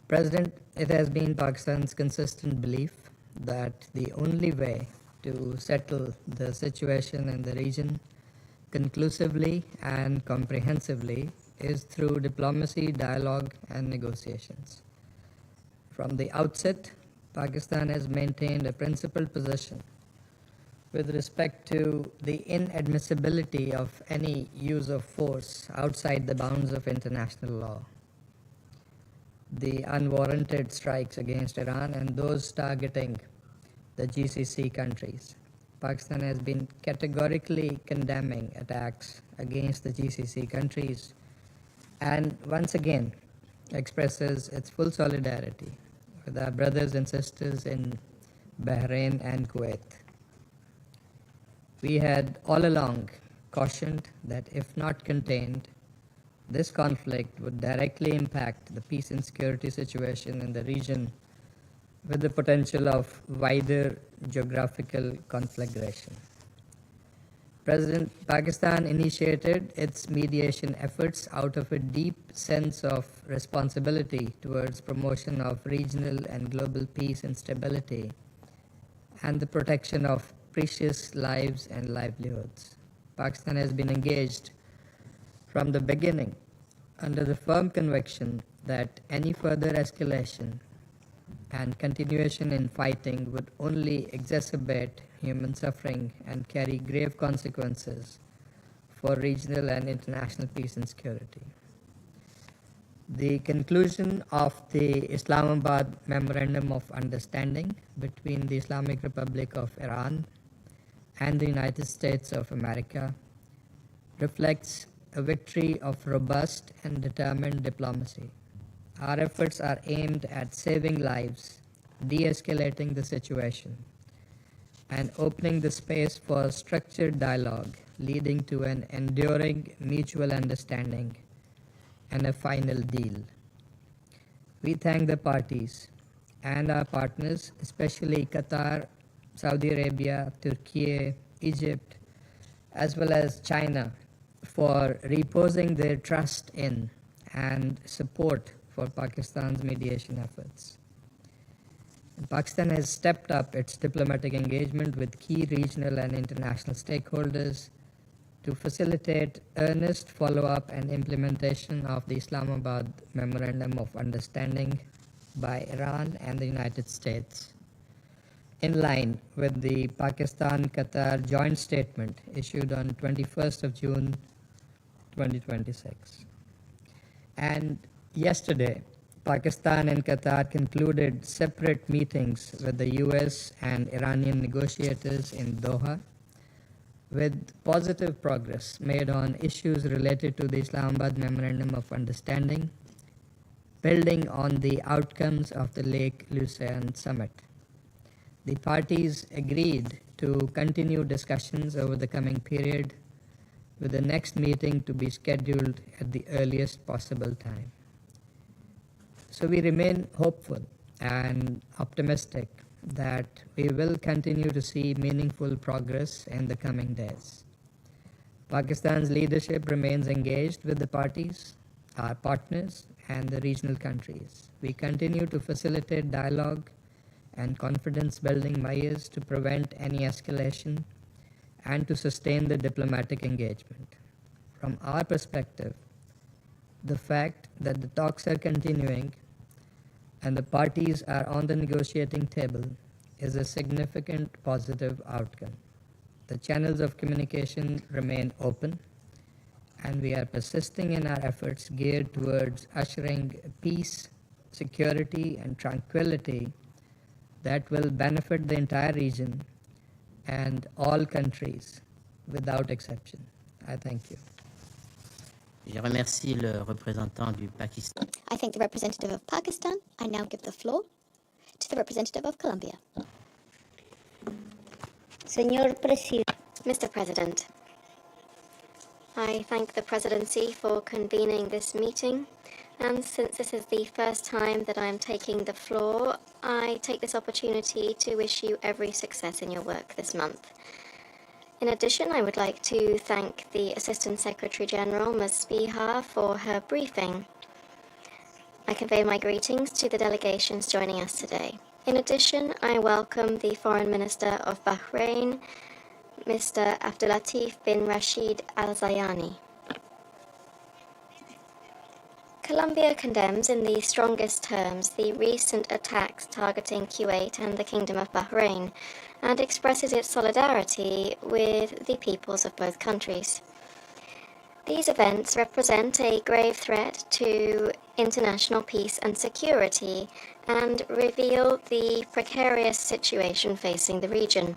President, it has been Pakistan's consistent belief that the only way to settle the situation in the region conclusively and comprehensively is through diplomacy, dialogue, and negotiations. From the outset, Pakistan has maintained a principled position with respect to the inadmissibility of any use of force outside the bounds of international law. The unwarranted strikes against Iran and those targeting the GCC countries. Pakistan has been categorically condemning attacks against the GCC countries and once again expresses its full solidarity with our brothers and sisters in Bahrain and Kuwait. We had all along cautioned that if not contained, this conflict would directly impact the peace and security situation in the region with the potential of wider geographical conflagration. President Pakistan initiated its mediation efforts out of a deep sense of responsibility towards promotion of regional and global peace and stability and the protection of precious lives and livelihoods. Pakistan has been engaged from the beginning under the firm conviction that any further escalation and continuation in fighting would only exacerbate human suffering and carry grave consequences for regional and international peace and security. The conclusion of the Islamabad Memorandum of Understanding between the Islamic Republic of Iran and the United States of America reflects a victory of robust and determined diplomacy. Our efforts are aimed at saving lives, de-escalating the situation, and opening the space for structured dialogue leading to an enduring mutual understanding and a final deal. We thank the parties and our partners, especially Qatar, Saudi Arabia, Turkey, Egypt, as well as China, for reposing their trust in and support for Pakistan's mediation efforts. Pakistan has stepped up its diplomatic engagement with key regional and international stakeholders to facilitate earnest follow-up and implementation of the Islamabad Memorandum of Understanding by Iran and the United States, in line with the Pakistan-Qatar joint statement issued on 21st of June 2026. And yesterday, Pakistan and Qatar concluded separate meetings with the US and Iranian negotiators in Doha, with positive progress made on issues related to the Islamabad Memorandum of Understanding, building on the outcomes of the Lake Lucerne Summit. The parties agreed to continue discussions over the coming period, with the next meeting to be scheduled at the earliest possible time. So we remain hopeful and optimistic that we will continue to see meaningful progress in the coming days. Pakistan's leadership remains engaged with the parties, our partners, and the regional countries. We continue to facilitate dialogue and confidence-building measures to prevent any escalation and to sustain the diplomatic engagement. From our perspective, the fact that the talks are continuing and the parties are on the negotiating table is a significant positive outcome. The channels of communication remain open, and we are persisting in our efforts geared towards ushering peace, security, and tranquility that will benefit the entire region and all countries without exception. I thank you. Je remercie le représentant du Pakistan. I thank the representative of Pakistan. I now give the floor to the representative of Colombia. Señor Presidente, Mr. President, I thank the presidency for convening this meeting, and since this is the first time that I am taking the floor, I take this opportunity to wish you every success in your work this month. In addition, I would like to thank the Assistant Secretary General, Ms. Spiha, for her briefing. I convey my greetings to the delegations joining us today. In addition, I welcome the Foreign Minister of Bahrain, Mr. Abdullatif bin Rashid al-Zayani. Colombia condemns in the strongest terms the recent attacks targeting Kuwait and the Kingdom of Bahrain, and expresses its solidarity with the peoples of both countries. These events represent a grave threat to international peace and security and reveal the precarious situation facing the region.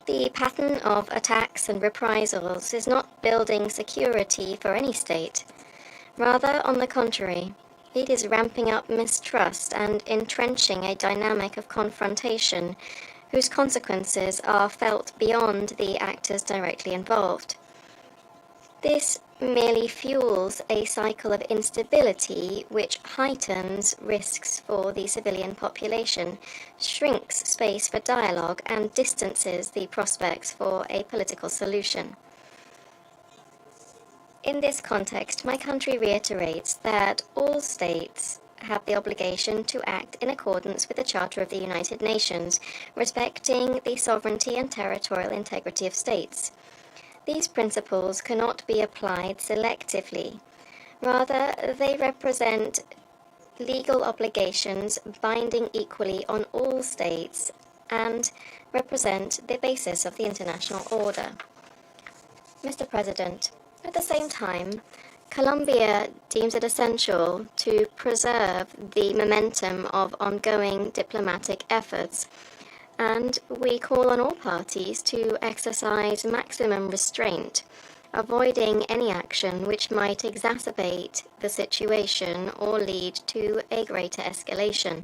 The pattern of attacks and reprisals is not building security for any state. Rather, on the contrary, it is ramping up mistrust and entrenching a dynamic of confrontation whose consequences are felt beyond the actors directly involved. This merely fuels a cycle of instability which heightens risks for the civilian population, shrinks space for dialogue, and distances the prospects for a political solution. In this context, my country reiterates that all states have the obligation to act in accordance with the Charter of the United Nations, respecting the sovereignty and territorial integrity of states. These principles cannot be applied selectively. Rather, they represent legal obligations binding equally on all states and represent the basis of the international order. Mr. President, at the same time, Colombia deems it essential to preserve the momentum of ongoing diplomatic efforts, and we call on all parties to exercise maximum restraint, avoiding any action which might exacerbate the situation or lead to a greater escalation.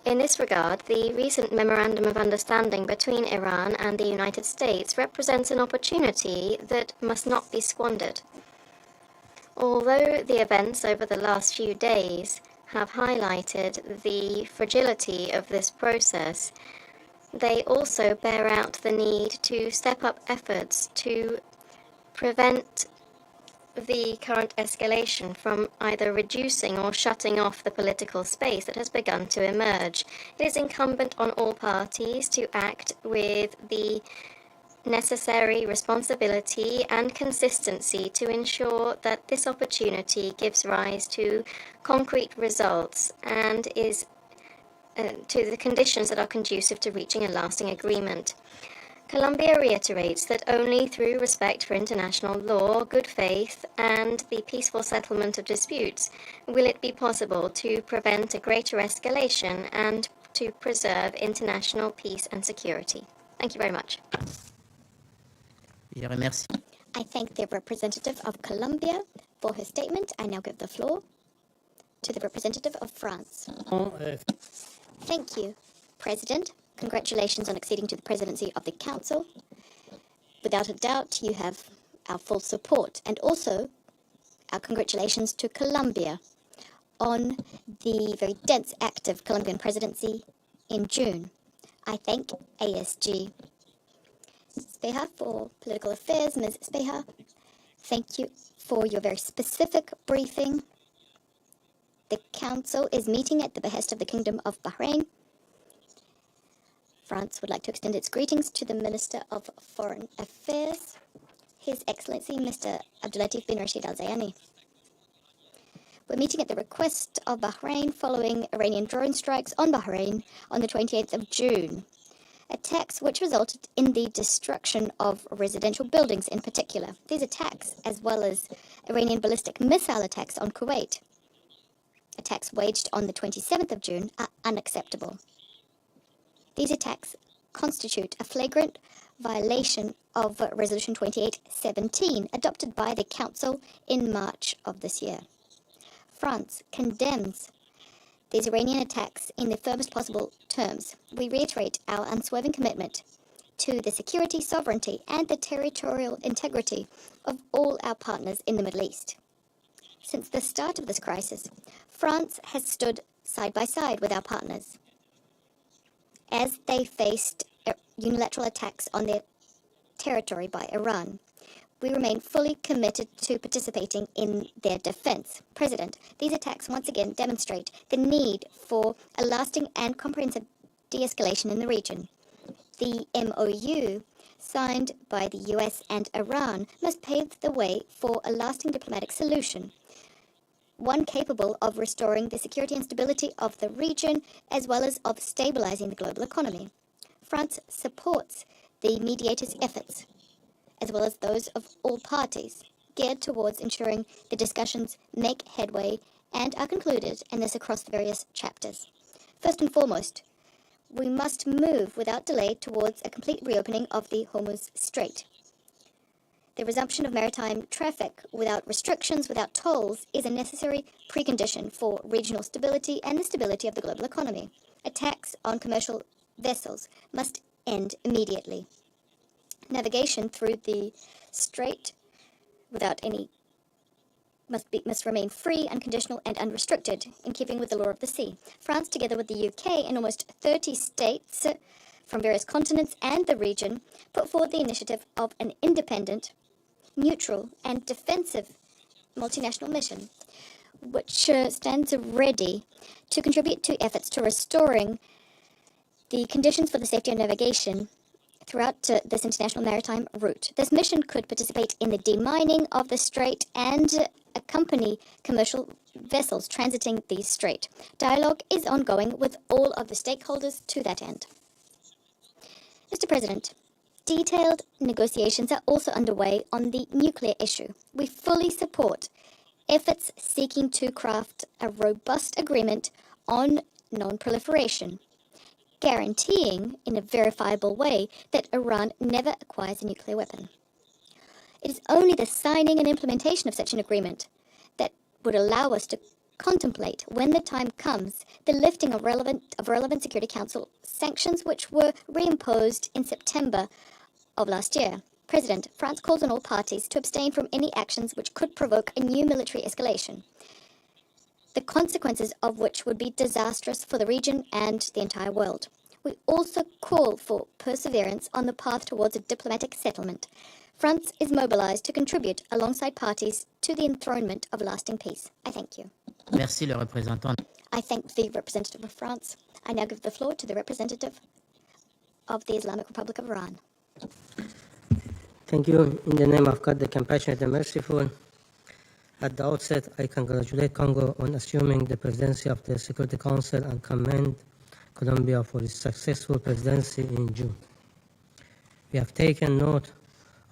In this regard, the recent Memorandum of Understanding between Iran and the United States represents an opportunity that must not be squandered. Although the events over the last few days have highlighted the fragility of this process, they also bear out the need to step up efforts to prevent the current escalation from either reducing or shutting off the political space that has begun to emerge. It is incumbent on all parties to act with the necessary responsibility and consistency to ensure that this opportunity gives rise to concrete results and is to the conditions that are conducive to reaching a lasting agreement. Colombia reiterates that only through respect for international law, good faith, and the peaceful settlement of disputes will it be possible to prevent a greater escalation and to preserve international peace and security. Thank you very much. Je remercie. I thank the representative of Colombia for her statement. I now give the floor to the representative of France. Thank you, President. Congratulations on acceding to the presidency of the Council. Without a doubt, you have our full support, and also our congratulations to Colombia on the very dense, active Colombian presidency in June. I thank ASG Speha for political affairs. Ms. Speha, thank you for your very specific briefing. The Council is meeting at the behest of the Kingdom of Bahrain. France would like to extend its greetings to the Minister of Foreign Affairs, His Excellency Mr. Abdullatif bin Rashid al-Zayani. We're meeting at the request of Bahrain following Iranian drone strikes on Bahrain on the 28th of June, attacks which resulted in the destruction of residential buildings in particular. These attacks, as well as Iranian ballistic missile attacks on Kuwait, attacks waged on the 27th of June, are unacceptable. These attacks constitute a flagrant violation of Resolution 2817, adopted by the Council in March of this year. France condemns these Iranian attacks in the firmest possible terms. We reiterate our unswerving commitment to the security, sovereignty, and the territorial integrity of all our partners in the Middle East. Since the start of this crisis, France has stood side by side with our partners as they faced unilateral attacks on their territory by Iran. We remain fully committed to participating in their defense. President, these attacks once again demonstrate the need for a lasting and comprehensive de-escalation in the region. The MOU, signed by the US and Iran, must pave the way for a lasting diplomatic solution, one capable of restoring the security and stability of the region, as well as of stabilizing the global economy. France supports the mediators' efforts, as well as those of all parties, geared towards ensuring the discussions make headway and are concluded, and this across the various chapters. First and foremost, we must move without delay towards a complete reopening of the Hormuz Strait. The resumption of maritime traffic without restrictions, without tolls, is a necessary precondition for regional stability and the stability of the global economy. Attacks on commercial vessels must end immediately. Navigation through the strait without any must remain free, unconditional, and unrestricted, in keeping with the law of the sea. France, together with the UK and almost 30 states from various continents and the region, put forward the initiative of an independent, neutral, and defensive multinational mission, which stands ready to contribute to efforts to restoring the conditions for the safety of navigation throughout this international maritime route. This mission could participate in the demining of the strait and accompany commercial vessels transiting the strait. Dialogue is ongoing with all of the stakeholders to that end. Mr. President, Detailed negotiations are also underway on the nuclear issue. We fully support efforts seeking to craft a robust agreement on non-proliferation, guaranteeing in a verifiable way that Iran never acquires a nuclear weapon. It is only the signing and implementation of such an agreement that would allow us to contemplate, when the time comes, the lifting of relevant Security Council sanctions which were reimposed in September of last year. President, France calls on all parties to abstain from any actions which could provoke a new military escalation, the consequences of which would be disastrous for the region and the entire world. We also call for perseverance on the path towards a diplomatic settlement. France is mobilized to contribute alongside parties to the enthronement of lasting peace. I thank you. Merci, le représentant. I thank the representative of France. I now give the floor to the representative of the Islamic Republic of Iran. Thank you. In the name of God, the compassionate and merciful, at the outset, I congratulate Congo on assuming the presidency of the Security Council and commend Colombia for its successful presidency in June. We have taken note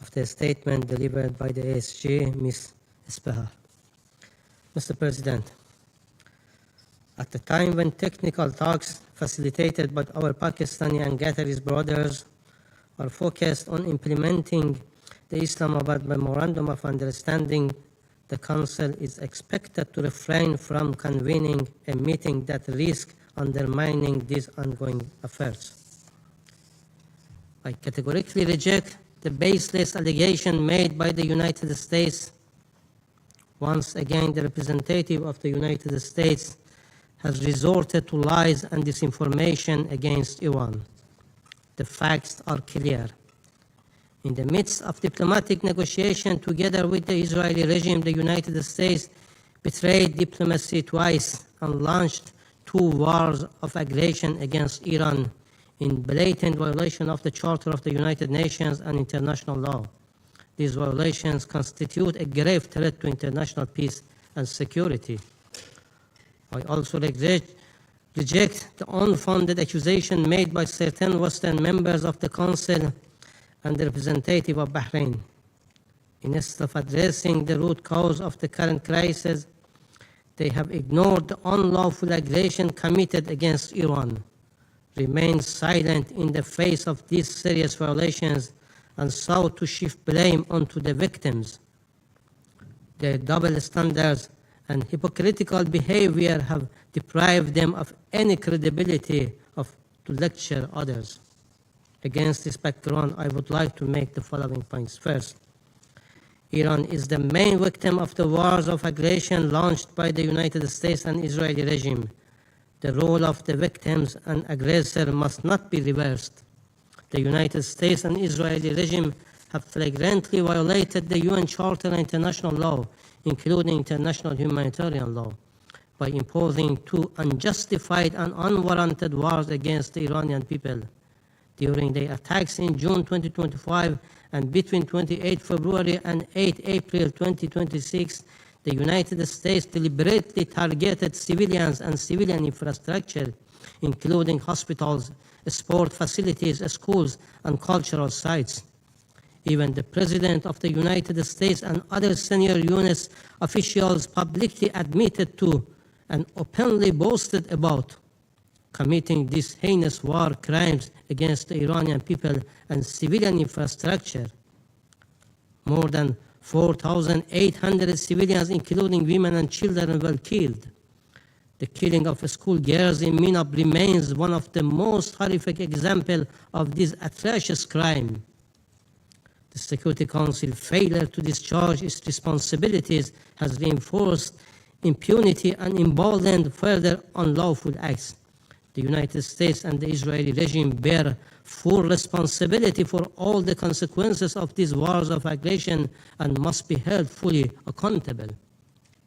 of the statement delivered by the ASG, Ms. Espehar. Mr. President, at the time when technical talks facilitated by our Pakistani and Qatari brothers are focused on implementing the Islamabad Memorandum of Understanding, the Council is expected to refrain from convening a meeting that risks undermining these ongoing affairs. I categorically reject the baseless allegation made by the United States. Once again, the representative of the United States has resorted to lies and disinformation against Iran. The facts are clear. In the midst of diplomatic negotiation together with the Israeli regime, the United States betrayed diplomacy twice and launched 2 wars of aggression against Iran in blatant violation of the Charter of the United Nations and international law. These violations constitute a grave threat to international peace and security. I also reject the unfounded accusation made by certain Western members of the Council and the representative of Bahrain. Instead of addressing the root cause of the current crisis, they have ignored the unlawful aggression committed against Iran, remained silent in the face of these serious violations, and sought to shift blame onto the victims. Their double standards and hypocritical behavior have deprived them of any credibility to lecture others. Against this background, I would like to make the following points. First, Iran is the main victim of the wars of aggression launched by the United States and Israeli regime. The role of the victims and aggressor must not be reversed. The United States and Israeli regime have flagrantly violated the UN Charter and international law, including international humanitarian law, by imposing 2 unjustified and unwarranted wars against the Iranian people. During the attacks in June 2025 and between 28 February and 8 April 2026, the United States deliberately targeted civilians and civilian infrastructure, including hospitals, sport facilities, schools, and cultural sites. Even the President of the United States and other senior U.S. officials publicly admitted to and openly boasted about committing these heinous war crimes against the Iranian people and civilian infrastructure. More than 4,800 civilians, including women and children, were killed. The killing of schoolgirls in Minab remains one of the most horrific examples of this atrocious crime. The Security Council failure to discharge its responsibilities has reinforced impunity and emboldened further unlawful acts. The United States and the Israeli regime bear full responsibility for all the consequences of these wars of aggression and must be held fully accountable.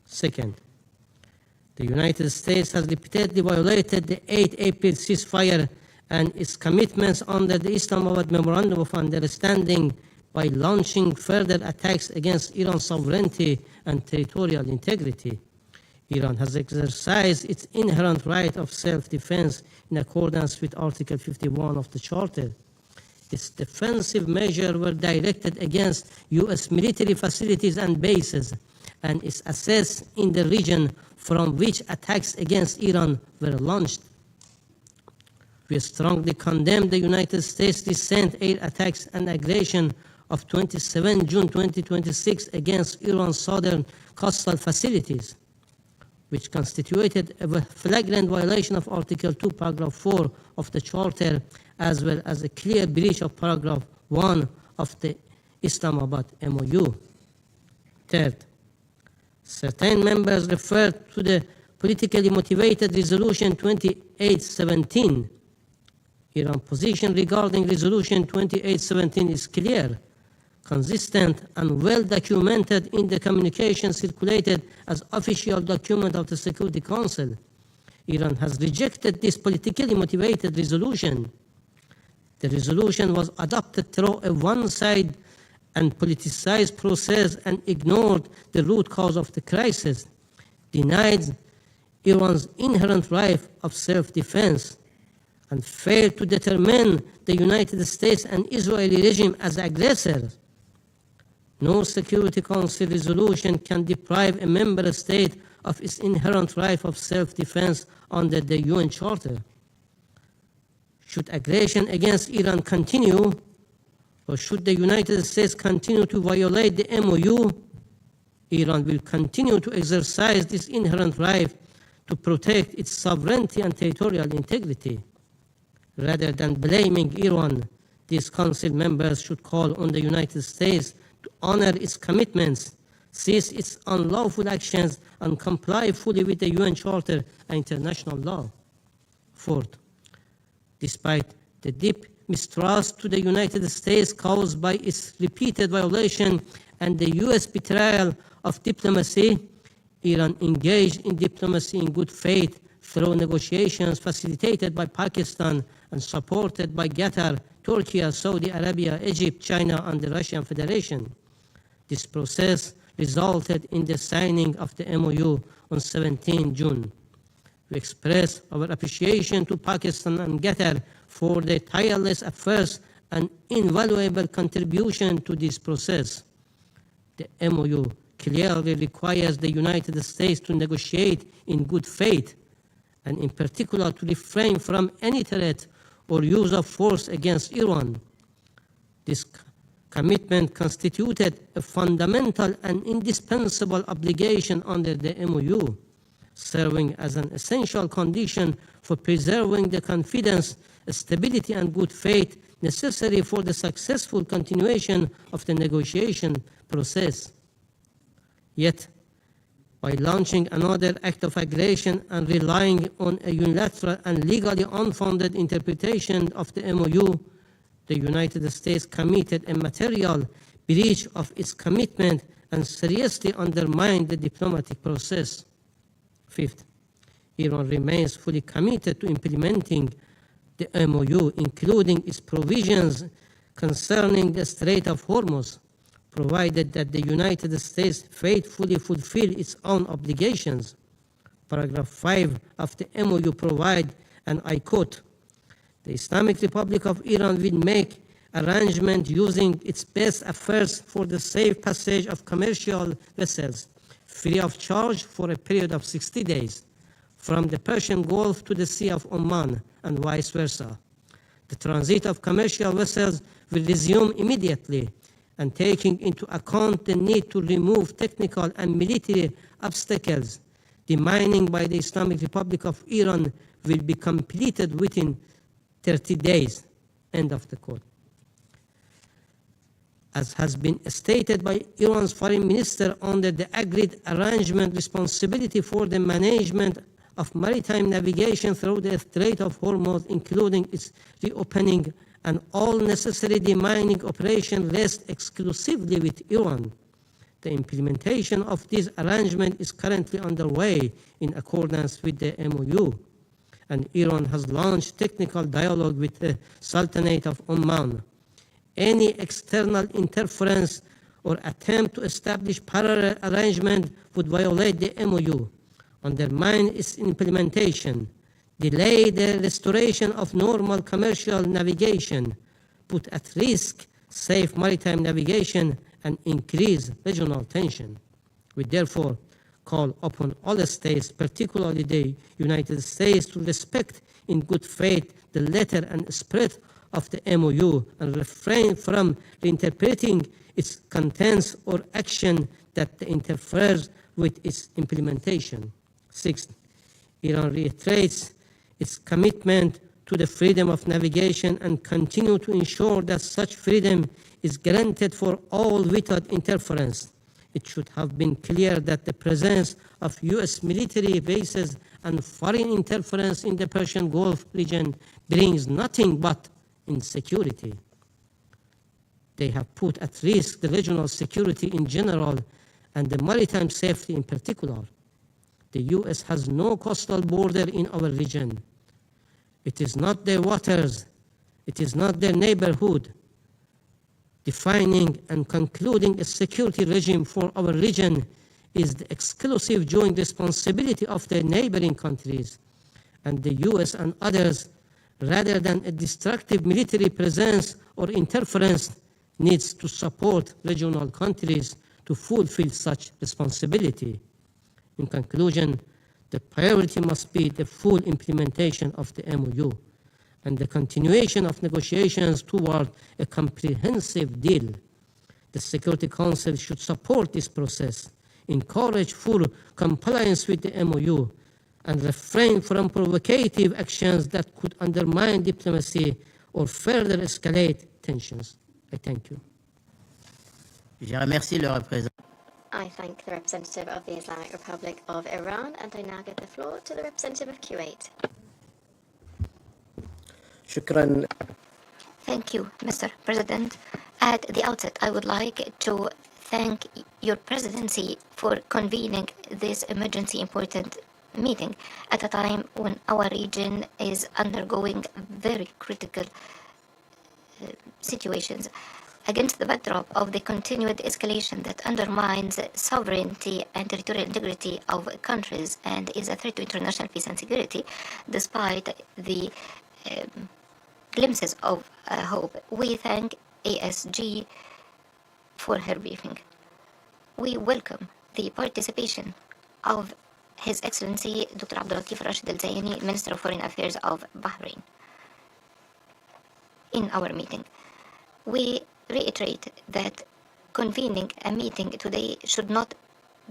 Second, the United States has repeatedly violated the 8 April ceasefire and its commitments under the Islamabad Memorandum of Understanding by launching further attacks against Iran's sovereignty and territorial integrity. Iran has exercised its inherent right of self-defense in accordance with Article 51 of the Charter. Its defensive measures were directed against U.S. military facilities and bases, and is assessed in the region from which attacks against Iran were launched. We strongly condemn the United States' recent air attacks and aggression of 27 June 2026 against Iran's southern coastal facilities, which constituted a flagrant violation of Article 2, Paragraph 4 of the Charter, as well as a clear breach of Paragraph 1 of the Islamabad MOU. Third, certain members referred to the politically motivated Resolution 2817. Iran's position regarding Resolution 2817 is clear, consistent, and well documented in the communication circulated as official document of the Security Council. Iran has rejected this politically motivated resolution. The resolution was adopted through a one-sided and politicized process and ignored the root cause of the crisis, denied Iran's inherent right of self-defense, and failed to determine the United States and Israeli regime as aggressors. No Security Council resolution can deprive a member state of its inherent right of self-defense under the UN Charter. Should aggression against Iran continue, or should the United States continue to violate the MOU, Iran will continue to exercise this inherent right to protect its sovereignty and territorial integrity. Rather than blaming Iran, these Council members should call on the United States to honor its commitments, cease its unlawful actions, and comply fully with the UN Charter and international law. Fourth, despite the deep mistrust to the United States caused by its repeated violation and the US betrayal of diplomacy, Iran engaged in diplomacy in good faith through negotiations facilitated by Pakistan and supported by Qatar, Turkey, Saudi Arabia, Egypt, China, and the Russian Federation. This process resulted in the signing of the MOU on 17 June. We express our appreciation to Pakistan and Qatar for their tireless efforts and invaluable contribution to this process. The MOU clearly requires the United States to negotiate in good faith, and in particular to refrain from any threat or use of force against Iran. This commitment constituted a fundamental and indispensable obligation under the MOU, serving as an essential condition for preserving the confidence, stability, and good faith necessary for the successful continuation of the negotiation process. Yet, by launching another act of aggression and relying on a unilateral and legally unfounded interpretation of the MOU, the United States committed a material breach of its commitment and seriously undermined the diplomatic process. Fifth, Iran remains fully committed to implementing the MOU, including its provisions concerning the Strait of Hormuz, provided that the United States faithfully fulfill its own obligations. Paragraph 5 of the MOU provides, and I quote, "The Islamic Republic of Iran will make arrangements using its best efforts for the safe passage of commercial vessels, free of charge for a period of 60 days, from the Persian Gulf to the Sea of Oman, and vice versa. The transit of commercial vessels will resume immediately, and taking into account the need to remove technical and military obstacles, the mining by the Islamic Republic of Iran will be completed within 30 days, end of the quote. As has been stated by Iran's foreign minister, under the agreed arrangement, responsibility for the management of maritime navigation through the Strait of Hormuz, including its reopening and all necessary demining operations, rests exclusively with Iran. The implementation of this arrangement is currently underway in accordance with the MOU, and Iran has launched technical dialogue with the Sultanate of Oman. Any external interference or attempt to establish parallel arrangement would violate the MOU, undermine its implementation, delay the restoration of normal commercial navigation, put at risk safe maritime navigation and increase regional tension. We therefore call upon all the states, particularly the United States, to respect in good faith the letter and spirit of the MOU and refrain from reinterpreting its contents or action that interferes with its implementation. Sixth, Iran reiterates its commitment to the freedom of navigation and continue to ensure that such freedom is granted for all without interference. It should have been clear that the presence of US military bases and foreign interference in the Persian Gulf region brings nothing but insecurity. They have put at risk the regional security in general and the maritime safety in particular. The US has no coastal border in our region. It is not their waters, it is not their neighborhood. Defining and concluding a security regime for our region is the exclusive joint responsibility of the neighboring countries, and the US and others, rather than a destructive military presence or interference, needs to support regional countries to fulfill such responsibility. In conclusion, the priority must be the full implementation of the MOU and the continuation of negotiations toward a comprehensive deal. The Security Council should support this process, encourage full compliance with the MOU, and refrain from provocative actions that could undermine diplomacy or further escalate tensions. I thank you. Je remercie le représentant. I thank the representative of the Islamic Republic of Iran, and I now give the floor to the representative of Kuwait. شكرا. Thank you, Mr. President. At the outset, I would like to thank your presidency for convening this emergency important meeting at a time when our region is undergoing very critical situations. Against the backdrop of the continued escalation that undermines sovereignty and territorial integrity of countries and is a threat to international peace and security, despite the glimpses of hope, we thank ASG for her briefing. We welcome the participation of His Excellency Dr. Abdullatif Rashid al-Zayani, Minister of Foreign Affairs of Bahrain, in our meeting. We reiterate that convening a meeting today should not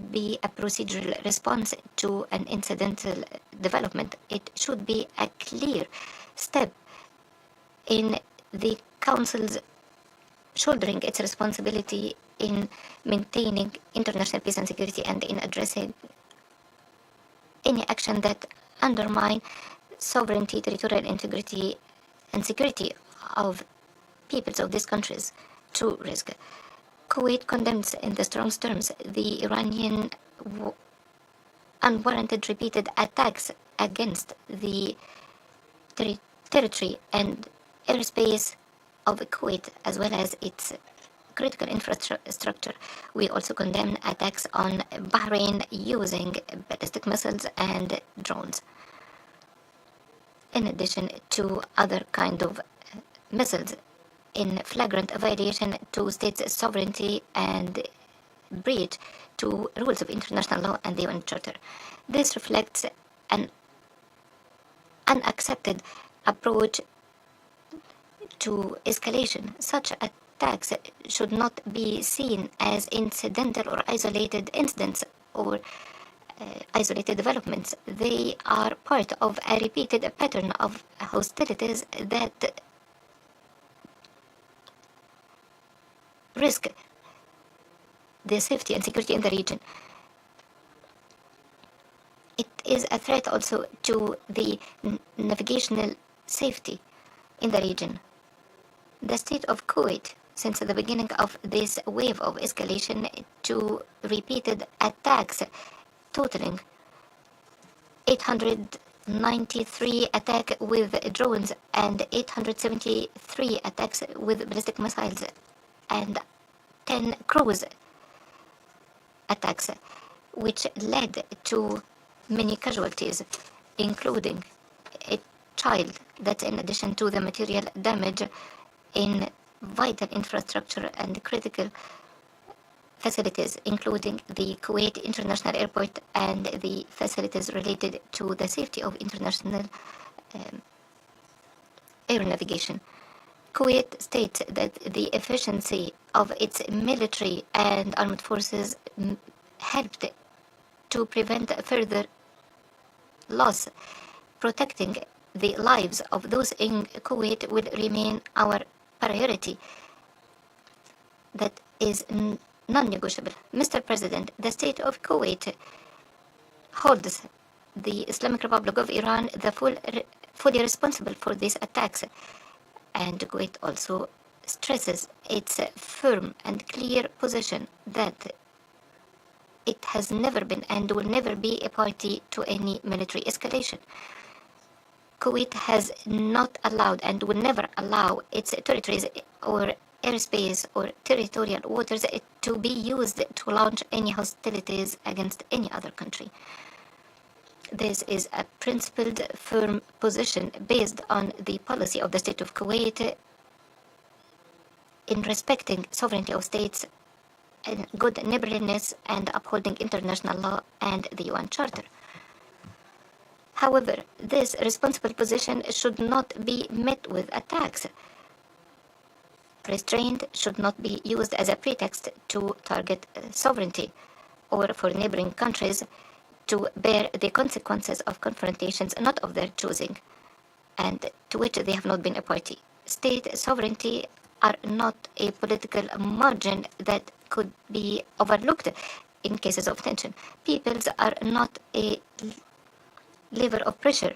be a procedural response to an incidental development. It should be a clear step in the Council's shouldering its responsibility in maintaining international peace and security and in addressing any action that undermine sovereignty, territorial integrity, and security of peoples of these countries to risk. Kuwait condemns in the strongest terms the Iranian unwarranted repeated attacks against the territory and airspace of Kuwait, as well as its critical infrastructure. We also condemn attacks on Bahrain using ballistic missiles and drones, in addition to other kind of missiles, in flagrant violation to states' sovereignty and breach to rules of international law and the UN Charter. This reflects an unaccepted approach to escalation. Such attacks should not be seen as incidental or isolated incidents or isolated developments. They are part of a repeated pattern of hostilities that risk the safety and security in the region. It is a threat also to the navigational safety in the region. The state of Kuwait, since the beginning of this wave of escalation to repeated attacks, totaling 893 attacks with drones and 873 attacks with ballistic missiles and 10 cruise attacks, which led to many casualties, including a child, that in addition to the material damage in vital infrastructure and critical facilities, including the Kuwait International Airport and the facilities related to the safety of international air navigation. Kuwait states that the efficiency of its military and armed forces helped to prevent further loss. Protecting the lives of those in Kuwait will remain our priority. That is non-negotiable. Mr. President, the state of Kuwait holds the Islamic Republic of Iran fully responsible for these attacks, and Kuwait also stresses its firm and clear position that it has never been and will never be a party to any military escalation. Kuwait has not allowed and will never allow its territories or airspace or territorial waters to be used to launch any hostilities against any other country. This is a principled, firm position based on the policy of the state of Kuwait in respecting sovereignty of states, and good neighborliness, and upholding international law and the UN Charter. However, this responsible position should not be met with attacks. Restraint should not be used as a pretext to target sovereignty or for neighboring countries to bear the consequences of confrontations not of their choosing and to which they have not been a party. State sovereignty are not a political margin that could be overlooked in cases of tension. Peoples are not a lever of pressure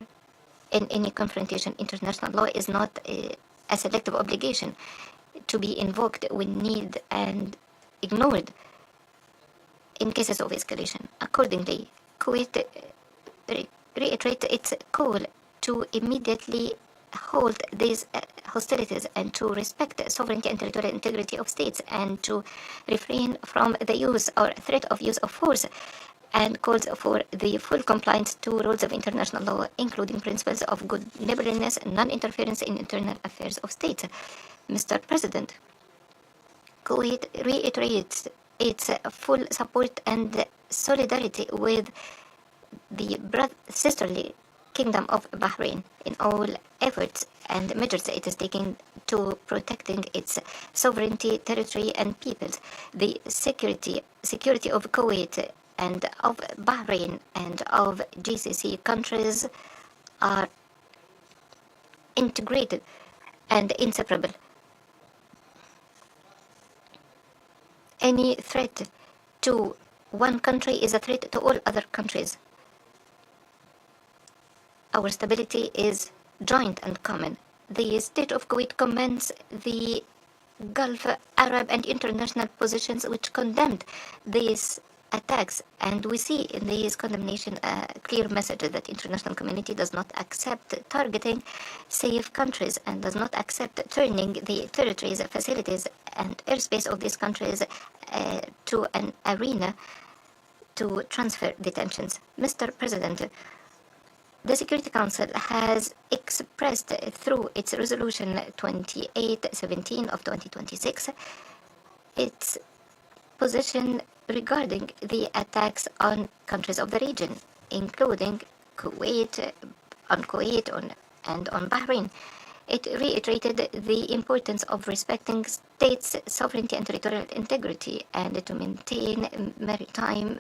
in any confrontation. International law is not a selective obligation to be invoked when need and ignored in cases of escalation. Accordingly, Kuwait reiterates its call to immediately halt these hostilities and to respect sovereignty and territorial integrity of states and to refrain from the use or threat of use of force, and calls for the full compliance to rules of international law, including principles of good neighborliness and non-interference in internal affairs of states. Mr. President, Kuwait reiterates its full support and solidarity with the sisterly Kingdom of Bahrain in all efforts and measures it is taking to protecting its sovereignty, territory, and peoples. The security of Kuwait and of Bahrain and of GCC countries are integrated and inseparable. Any threat to one country is a threat to all other countries. Our stability is joint and common. The state of Kuwait commends the Gulf, Arab, and international positions which condemned these attacks, and we see in this condemnation a clear message that the international community does not accept targeting safe countries and does not accept turning the territories, facilities, and airspace of these countries to an arena to transfer the tensions. Mr. President, the Security Council has expressed through its resolution 2817 of 2026 its position regarding the attacks on countries of the region, including Kuwait, and on Bahrain. It reiterated the importance of respecting states' sovereignty and territorial integrity and to maintain maritime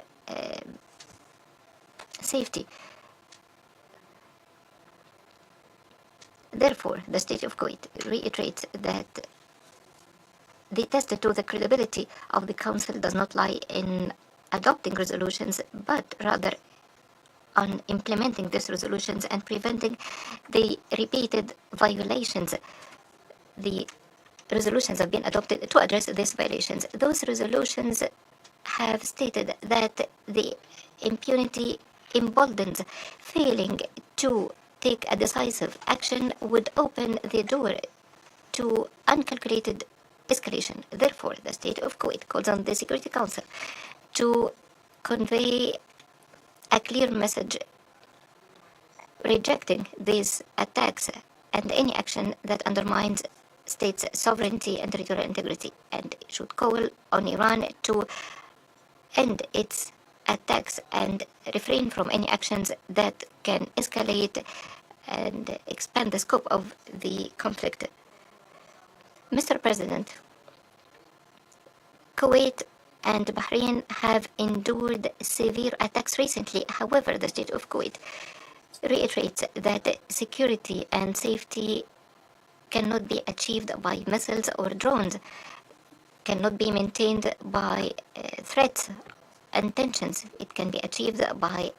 safety. Therefore, the state of Kuwait reiterates that the test to the credibility of the Council does not lie in adopting resolutions, but rather on implementing these resolutions and preventing the repeated violations. The resolutions have been adopted to address these violations. Those resolutions have stated that the impunity emboldens failing to take a decisive action would open the door to uncalculated escalation. Therefore, the state of Kuwait calls on the Security Council to convey a clear message rejecting these attacks and any action that undermines states' sovereignty and territorial integrity, and should call on Iran to end its attacks and refrain from any actions that can escalate and expand the scope of the conflict. Mr. President, Kuwait and Bahrain have endured severe attacks recently. However, the state of Kuwait reiterates that security and safety cannot be achieved by missiles or drones, cannot be maintained by threats and tensions. It can be achieved by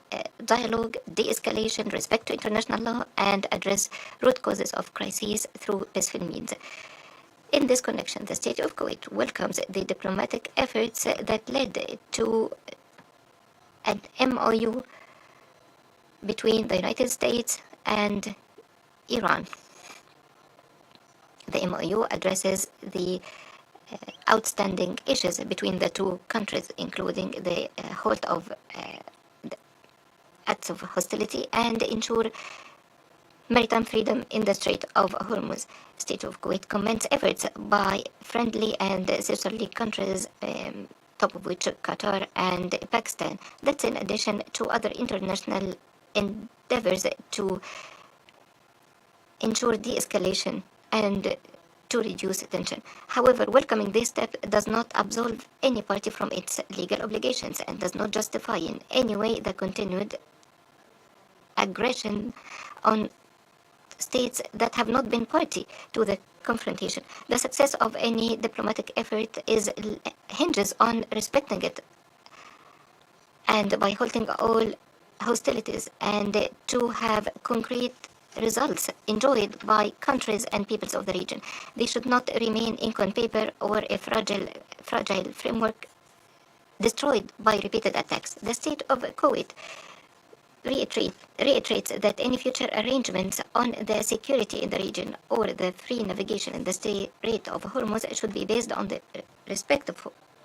dialogue, de-escalation, respect to international law, and address root causes of crises through peaceful means. In this connection, the state of Kuwait welcomes the diplomatic efforts that led to an MOU between the United States and Iran. The MOU addresses the outstanding issues between the two countries, including the halt of the acts of hostility and ensure maritime freedom in the Strait of Hormuz. State of Kuwait commends efforts by friendly and sisterly countries, top of which Qatar and Pakistan. That's in addition to other international endeavors to ensure de-escalation and to reduce tension. However, welcoming this step does not absolve any party from its legal obligations and does not justify in any way the continued aggression on states that have not been party to the confrontation. The success of any diplomatic effort hinges on respecting it and by halting all hostilities and to have concrete results enjoyed by countries and peoples of the region. They should not remain ink on paper or a fragile framework destroyed by repeated attacks. The state of Kuwait reiterates that any future arrangements on the security in the region or the free navigation in the Strait of Hormuz should be based on the respect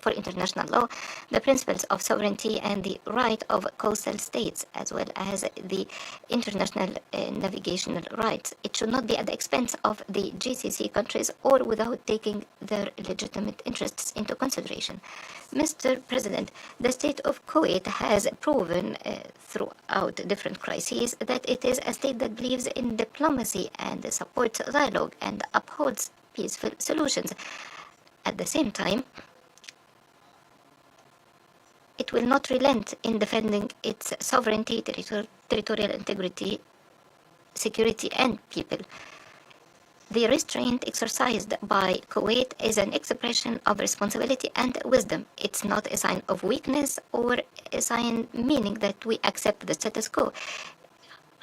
for international law, the principles of sovereignty and the right of coastal states, as well as the international navigational rights. It should not be at the expense of the GCC countries or without taking their legitimate interests into consideration. Mr. President, the state of Kuwait has proven throughout different crises that it is a state that believes in diplomacy and supports dialogue and upholds peaceful solutions. At the same time, it will not relent in defending its sovereignty, territorial integrity, security, and people. The restraint exercised by Kuwait is an expression of responsibility and wisdom. It's not a sign of weakness or a sign meaning that we accept the status quo.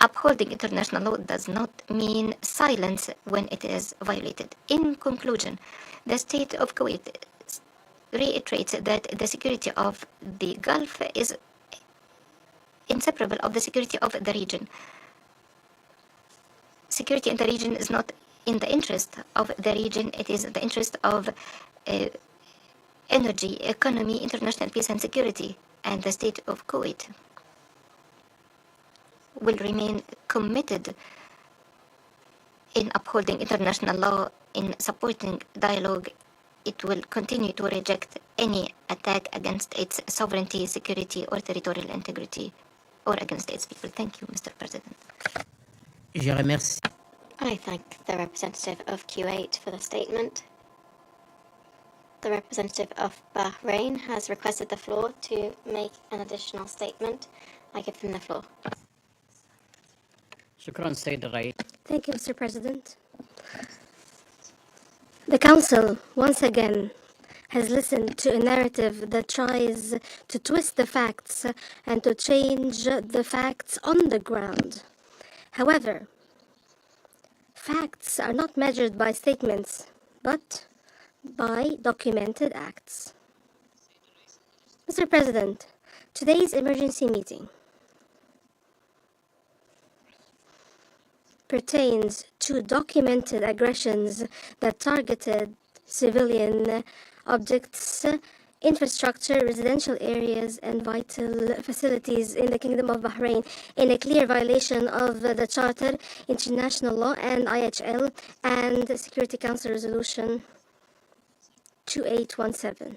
Upholding international law does not mean silence when it is violated. In conclusion, the state of Kuwait reiterates that the security of the Gulf is inseparable of the security of the region. Security in the region is not in the interest of the region, it is in the interest of energy, economy, international peace and security, and the state of Kuwait will remain committed in upholding international law, in supporting dialogue. It will continue to reject any attack against its sovereignty, security, or territorial integrity, or against its people. Thank you, Mr. President. Je remercie. I thank the representative of Kuwait for the statement. The representative of Bahrain has requested the floor to make an additional statement. I give him the floor. شكرا سيد الرئيس. Thank you, Mr. President. The Council, once again, has listened to a narrative that tries to twist the facts and to change the facts on the ground. However, facts are not measured by statements, but by documented acts. Mr. President, today's emergency meeting pertains to documented aggressions that targeted civilian objects infrastructure, residential areas, and vital facilities in the Kingdom of Bahrain in a clear violation of the Charter, international law, and IHL, and Security Council Resolution 2817.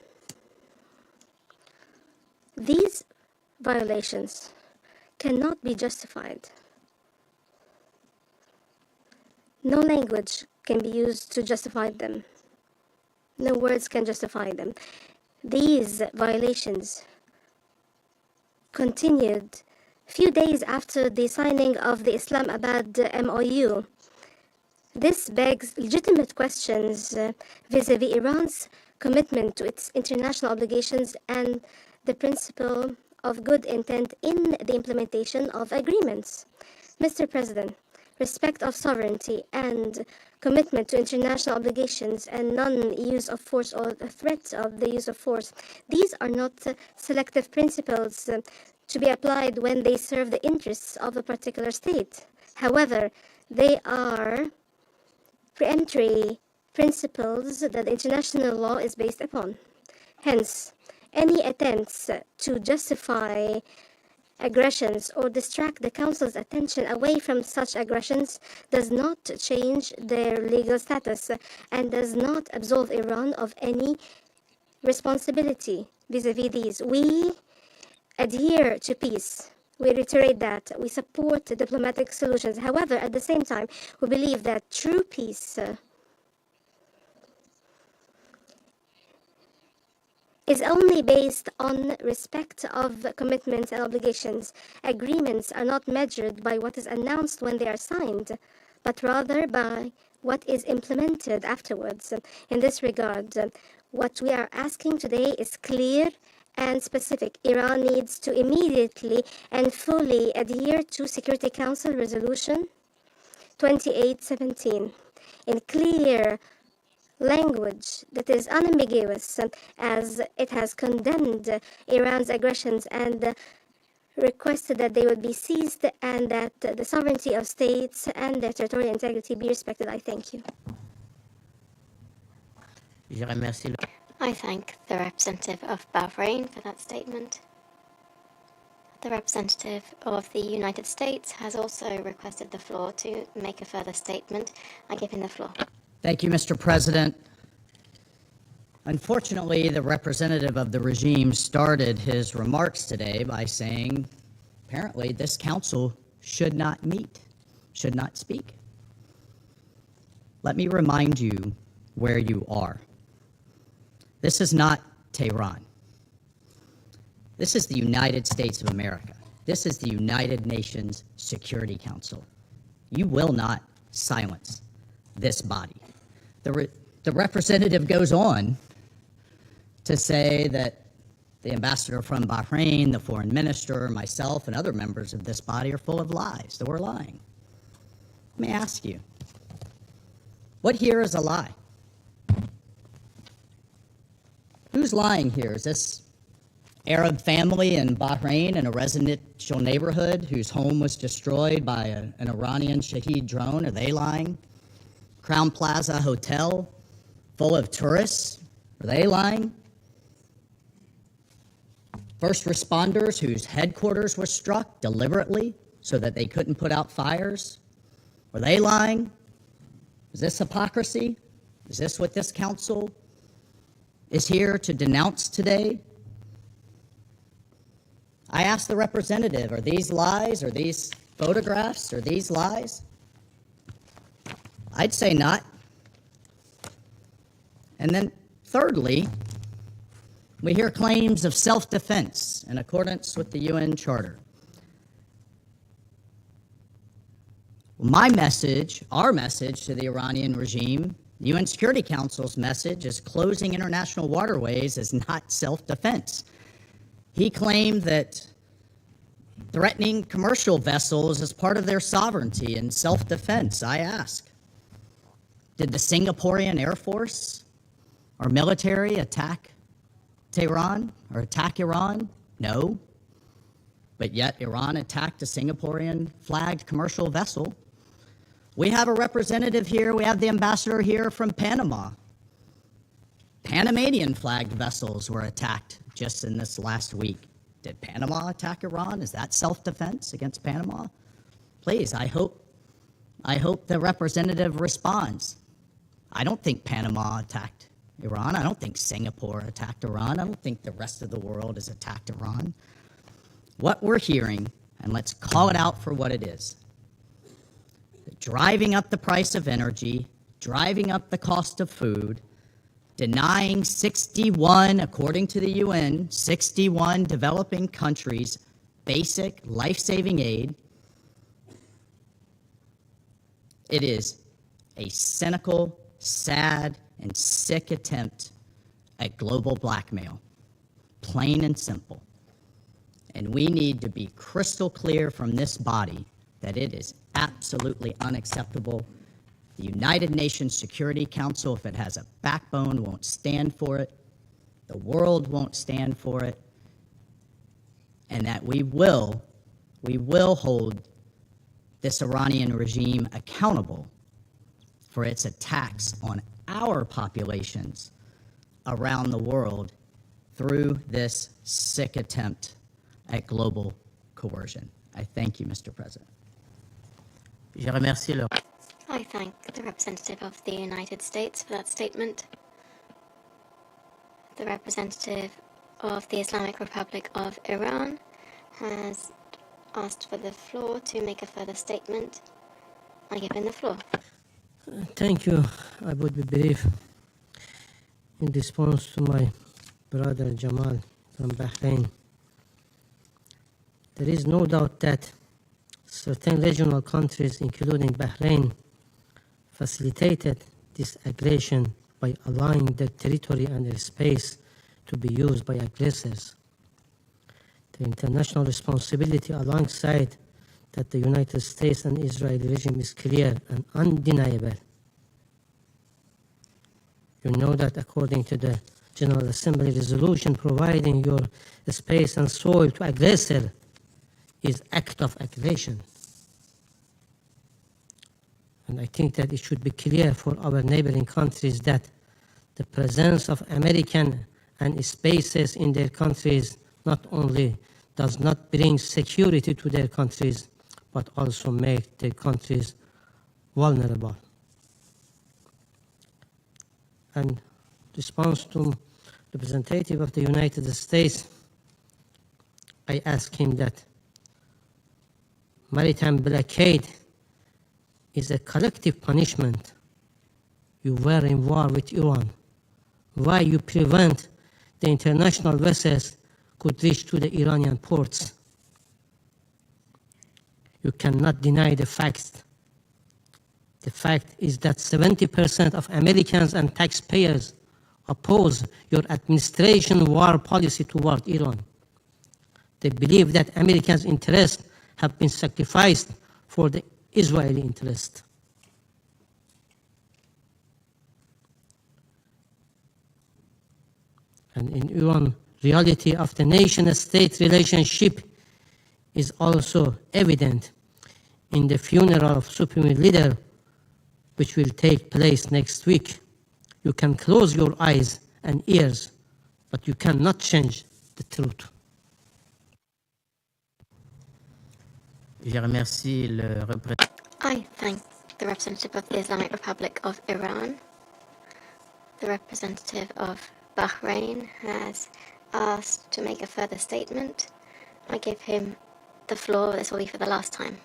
These violations cannot be justified. No language can be used to justify them. No words can justify them. These violations continued few days after the signing of the Islamabad MOU. This begs legitimate questions vis-à-vis Iran's commitment to its international obligations and the principle of good intent in the implementation of agreements. Mr. President, respect of sovereignty and commitment to international obligations and non-use of force or the threat of the use of force, these are not selective principles to be applied when they serve the interests of a particular state. However, they are peremptory principles that international law is based upon. Hence, any attempts to justify aggressions or distract the Council's attention away from such aggressions does not change their legal status and does not absolve Iran of any responsibility vis-à-vis these. We adhere to peace. We reiterate that we support diplomatic solutions. However, at the same time, we believe that true peace is only based on respect of commitments and obligations. Agreements are not measured by what is announced when they are signed, but rather by what is implemented afterwards. In this regard, what we are asking today is clear and specific. Iran needs to immediately and fully adhere to Security Council Resolution 2817 in clear language that is unambiguous, as it has condemned Iran's aggressions and requested that they would be seized and that the sovereignty of states and their territorial integrity be respected. I thank you. I thank the representative of Bahrain for that statement. The representative of the United States has also requested the floor to make a further statement. I give him the floor. Thank you, Mr. President. Unfortunately, the representative of the regime started his remarks today by saying, apparently, this council should not meet, should not speak. Let me remind you where you are. This is not Tehran. This is the United States of America. This is the United Nations Security Council. You will not silence this body. The representative goes on to say that the ambassador from Bahrain, the foreign minister, myself, and other members of this body are full of lies, that we're lying. Let me ask you, what here is a lie? Who's lying here? Is this Arab family in Bahrain in a residential neighborhood whose home was destroyed by an Iranian Shahid drone? Are they lying? Crown Plaza Hotel full of tourists? Are they lying? First responders whose headquarters were struck deliberately so that they couldn't put out fires? Were they lying? Is this hypocrisy? Is this what this council is here to denounce today? I asked the representative, are these lies? Are these photographs? Are these lies? I'd say not. And then thirdly, we hear claims of self-defense in accordance with the UN Charter. My message, our message to the Iranian regime, the UN Security Council's message is closing international waterways is not self-defense. He claimed that threatening commercial vessels is part of their sovereignty and self-defense. I ask, did the Singaporean Air Force or military attack Tehran or attack Iran? No. But yet Iran attacked a Singaporean flagged commercial vessel. We have a representative here, we have the ambassador here from Panama. Panamanian flagged vessels were attacked just in this last week. Did Panama attack Iran? Is that self-defense against Panama? Please, I hope the representative responds. I don't think Panama attacked Iran. I don't think Singapore attacked Iran. I don't think the rest of the world has attacked Iran. What we're hearing, and let's call it out for what it is, driving up the price of energy, driving up the cost of food, denying 61, according to the UN, 61 developing countries basic life-saving aid. It is a cynical, sad, and sick attempt at global blackmail, plain and simple. And we need to be crystal clear from this body that it is absolutely unacceptable. The United Nations Security Council, if it has a backbone, won't stand for it. The world won't stand for it. And that we will hold this Iranian regime accountable for its attacks on our populations around the world through this sick attempt at global coercion. I thank you, Mr. President. Je remercie le... I thank the representative of the United States for that statement. The representative of the Islamic Republic of Iran has asked for the floor to make a further statement. I give him the floor. Thank you. I would be brief. In response to my brother Jamal from Bahrain, there is no doubt that certain regional countries, including Bahrain, facilitated this aggression by allowing their territory and their space to be used by aggressors. The international responsibility alongside that the United States and Israeli regime is clear and undeniable. You know that according to the General Assembly resolution, providing your space and soil to aggressor is act of aggression. And I think that it should be clear for our neighboring countries that the presence of American and spaces in their countries not only does not bring security to their countries, but also make their countries vulnerable. And response to representative of the United States, I ask him that maritime blockade is a collective punishment. You were in war with Iran. Why you prevent the international vessels could reach to the Iranian ports? You cannot deny the facts. The fact is that 70% of Americans and taxpayers oppose your administration war policy toward Iran. They believe that Americans' interests have been sacrificed for the Israeli interest. And in Iran, reality of the nation-state relationship is also evident in the funeral of Supreme Leader, which will take place next week. You can close your eyes and ears, but you cannot change the truth. Je remercie le I thank the representative of the Islamic Republic of Iran. The representative of Bahrain has asked to make a further statement. I give him the floor. This will be for the last time.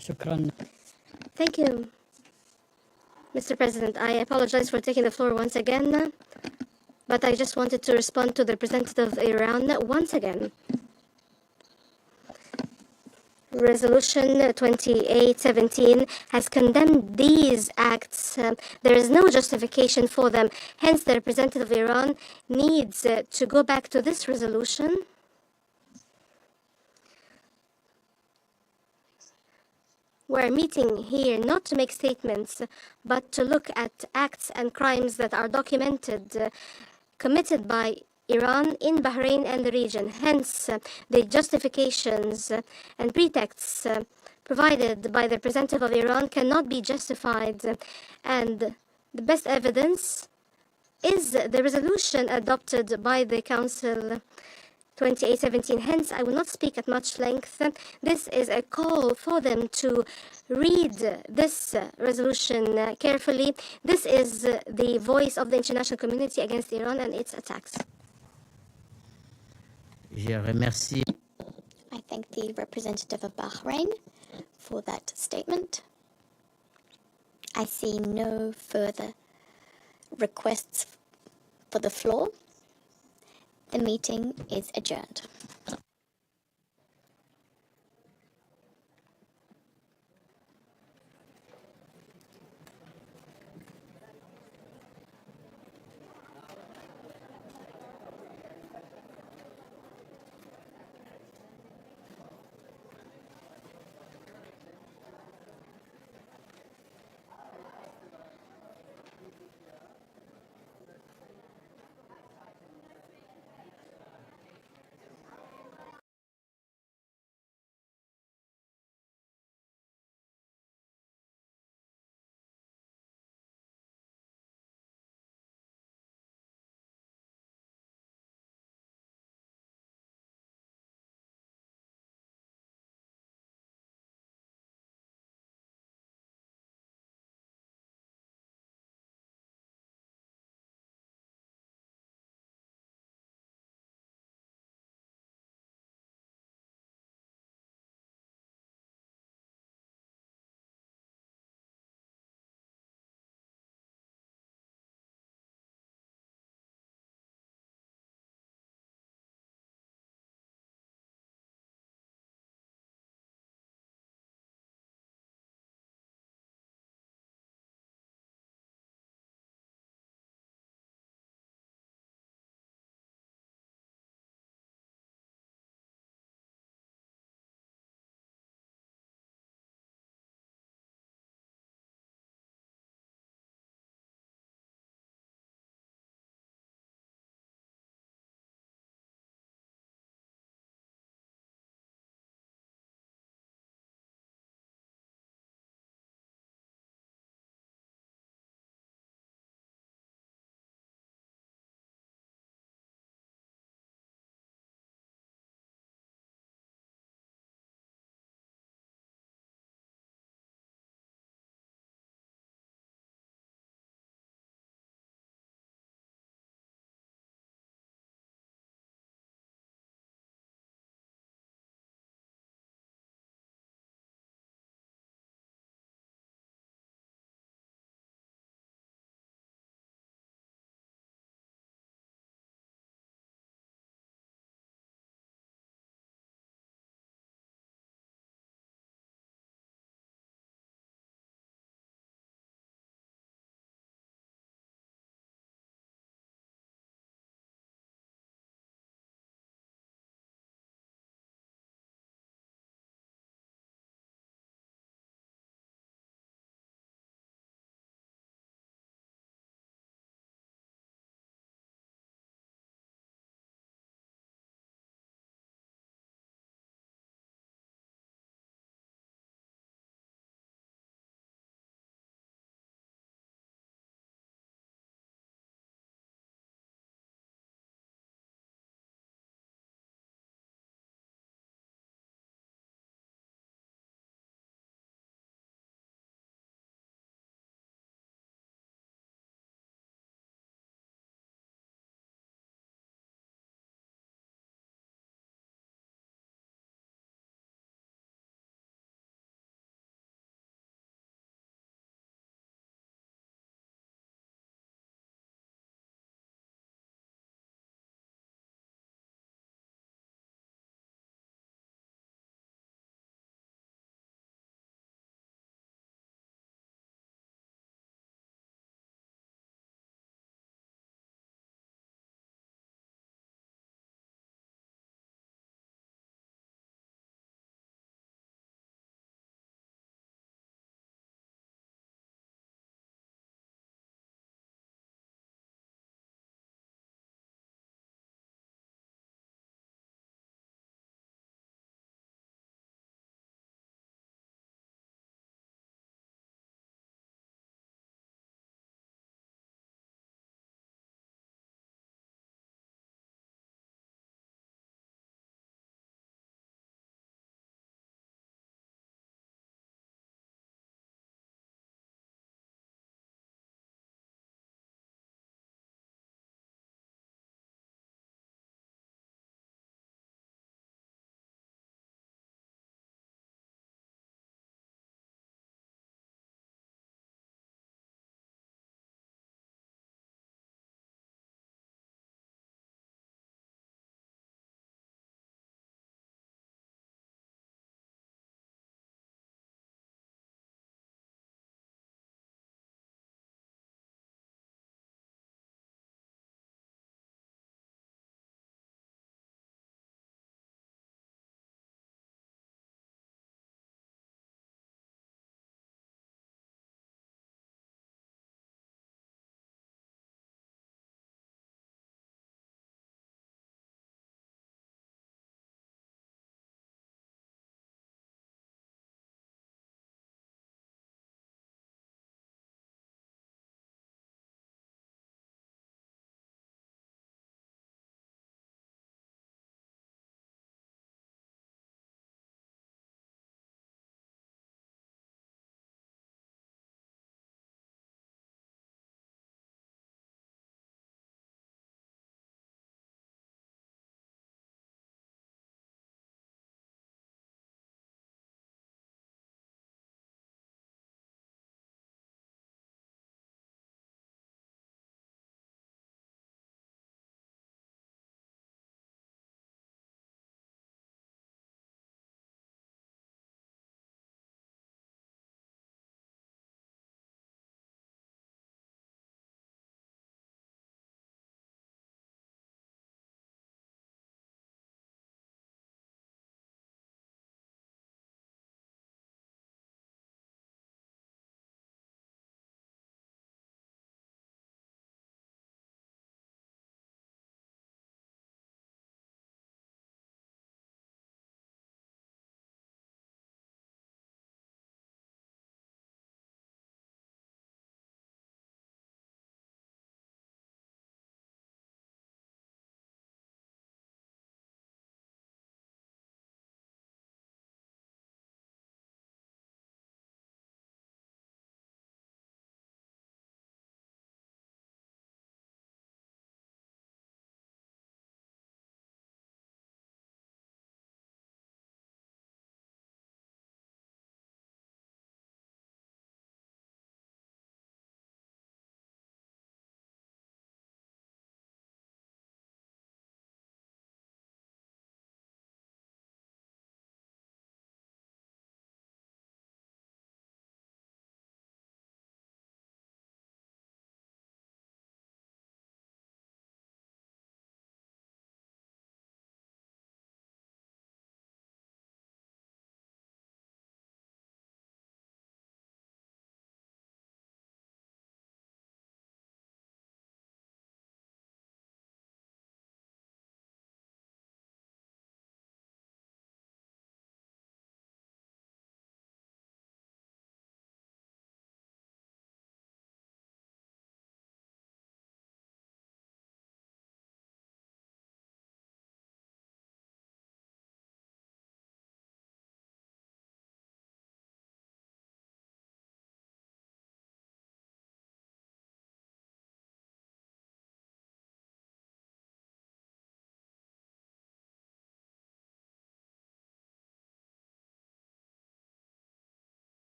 Shukran. Thank you, Mr. President. I apologize for taking the floor once again, but I just wanted to respond to the representative of Iran once again. Resolution 2817 has condemned these acts. There is no justification for them. Hence, the representative of Iran needs to go back to this resolution We're meeting here not to make statements, but to look at acts and crimes that are documented, committed by Iran in Bahrain and the region. Hence, the justifications and pretexts provided by the representative of Iran cannot be justified. And the best evidence is the resolution adopted by the Council 2817. Hence, I will not speak at much length. This is a call for them to read this resolution carefully. This is the voice of the international community against Iran and its attacks. Je remercie. I thank the representative of Bahrain for that statement. I see no further requests for the floor. The meeting is adjourned.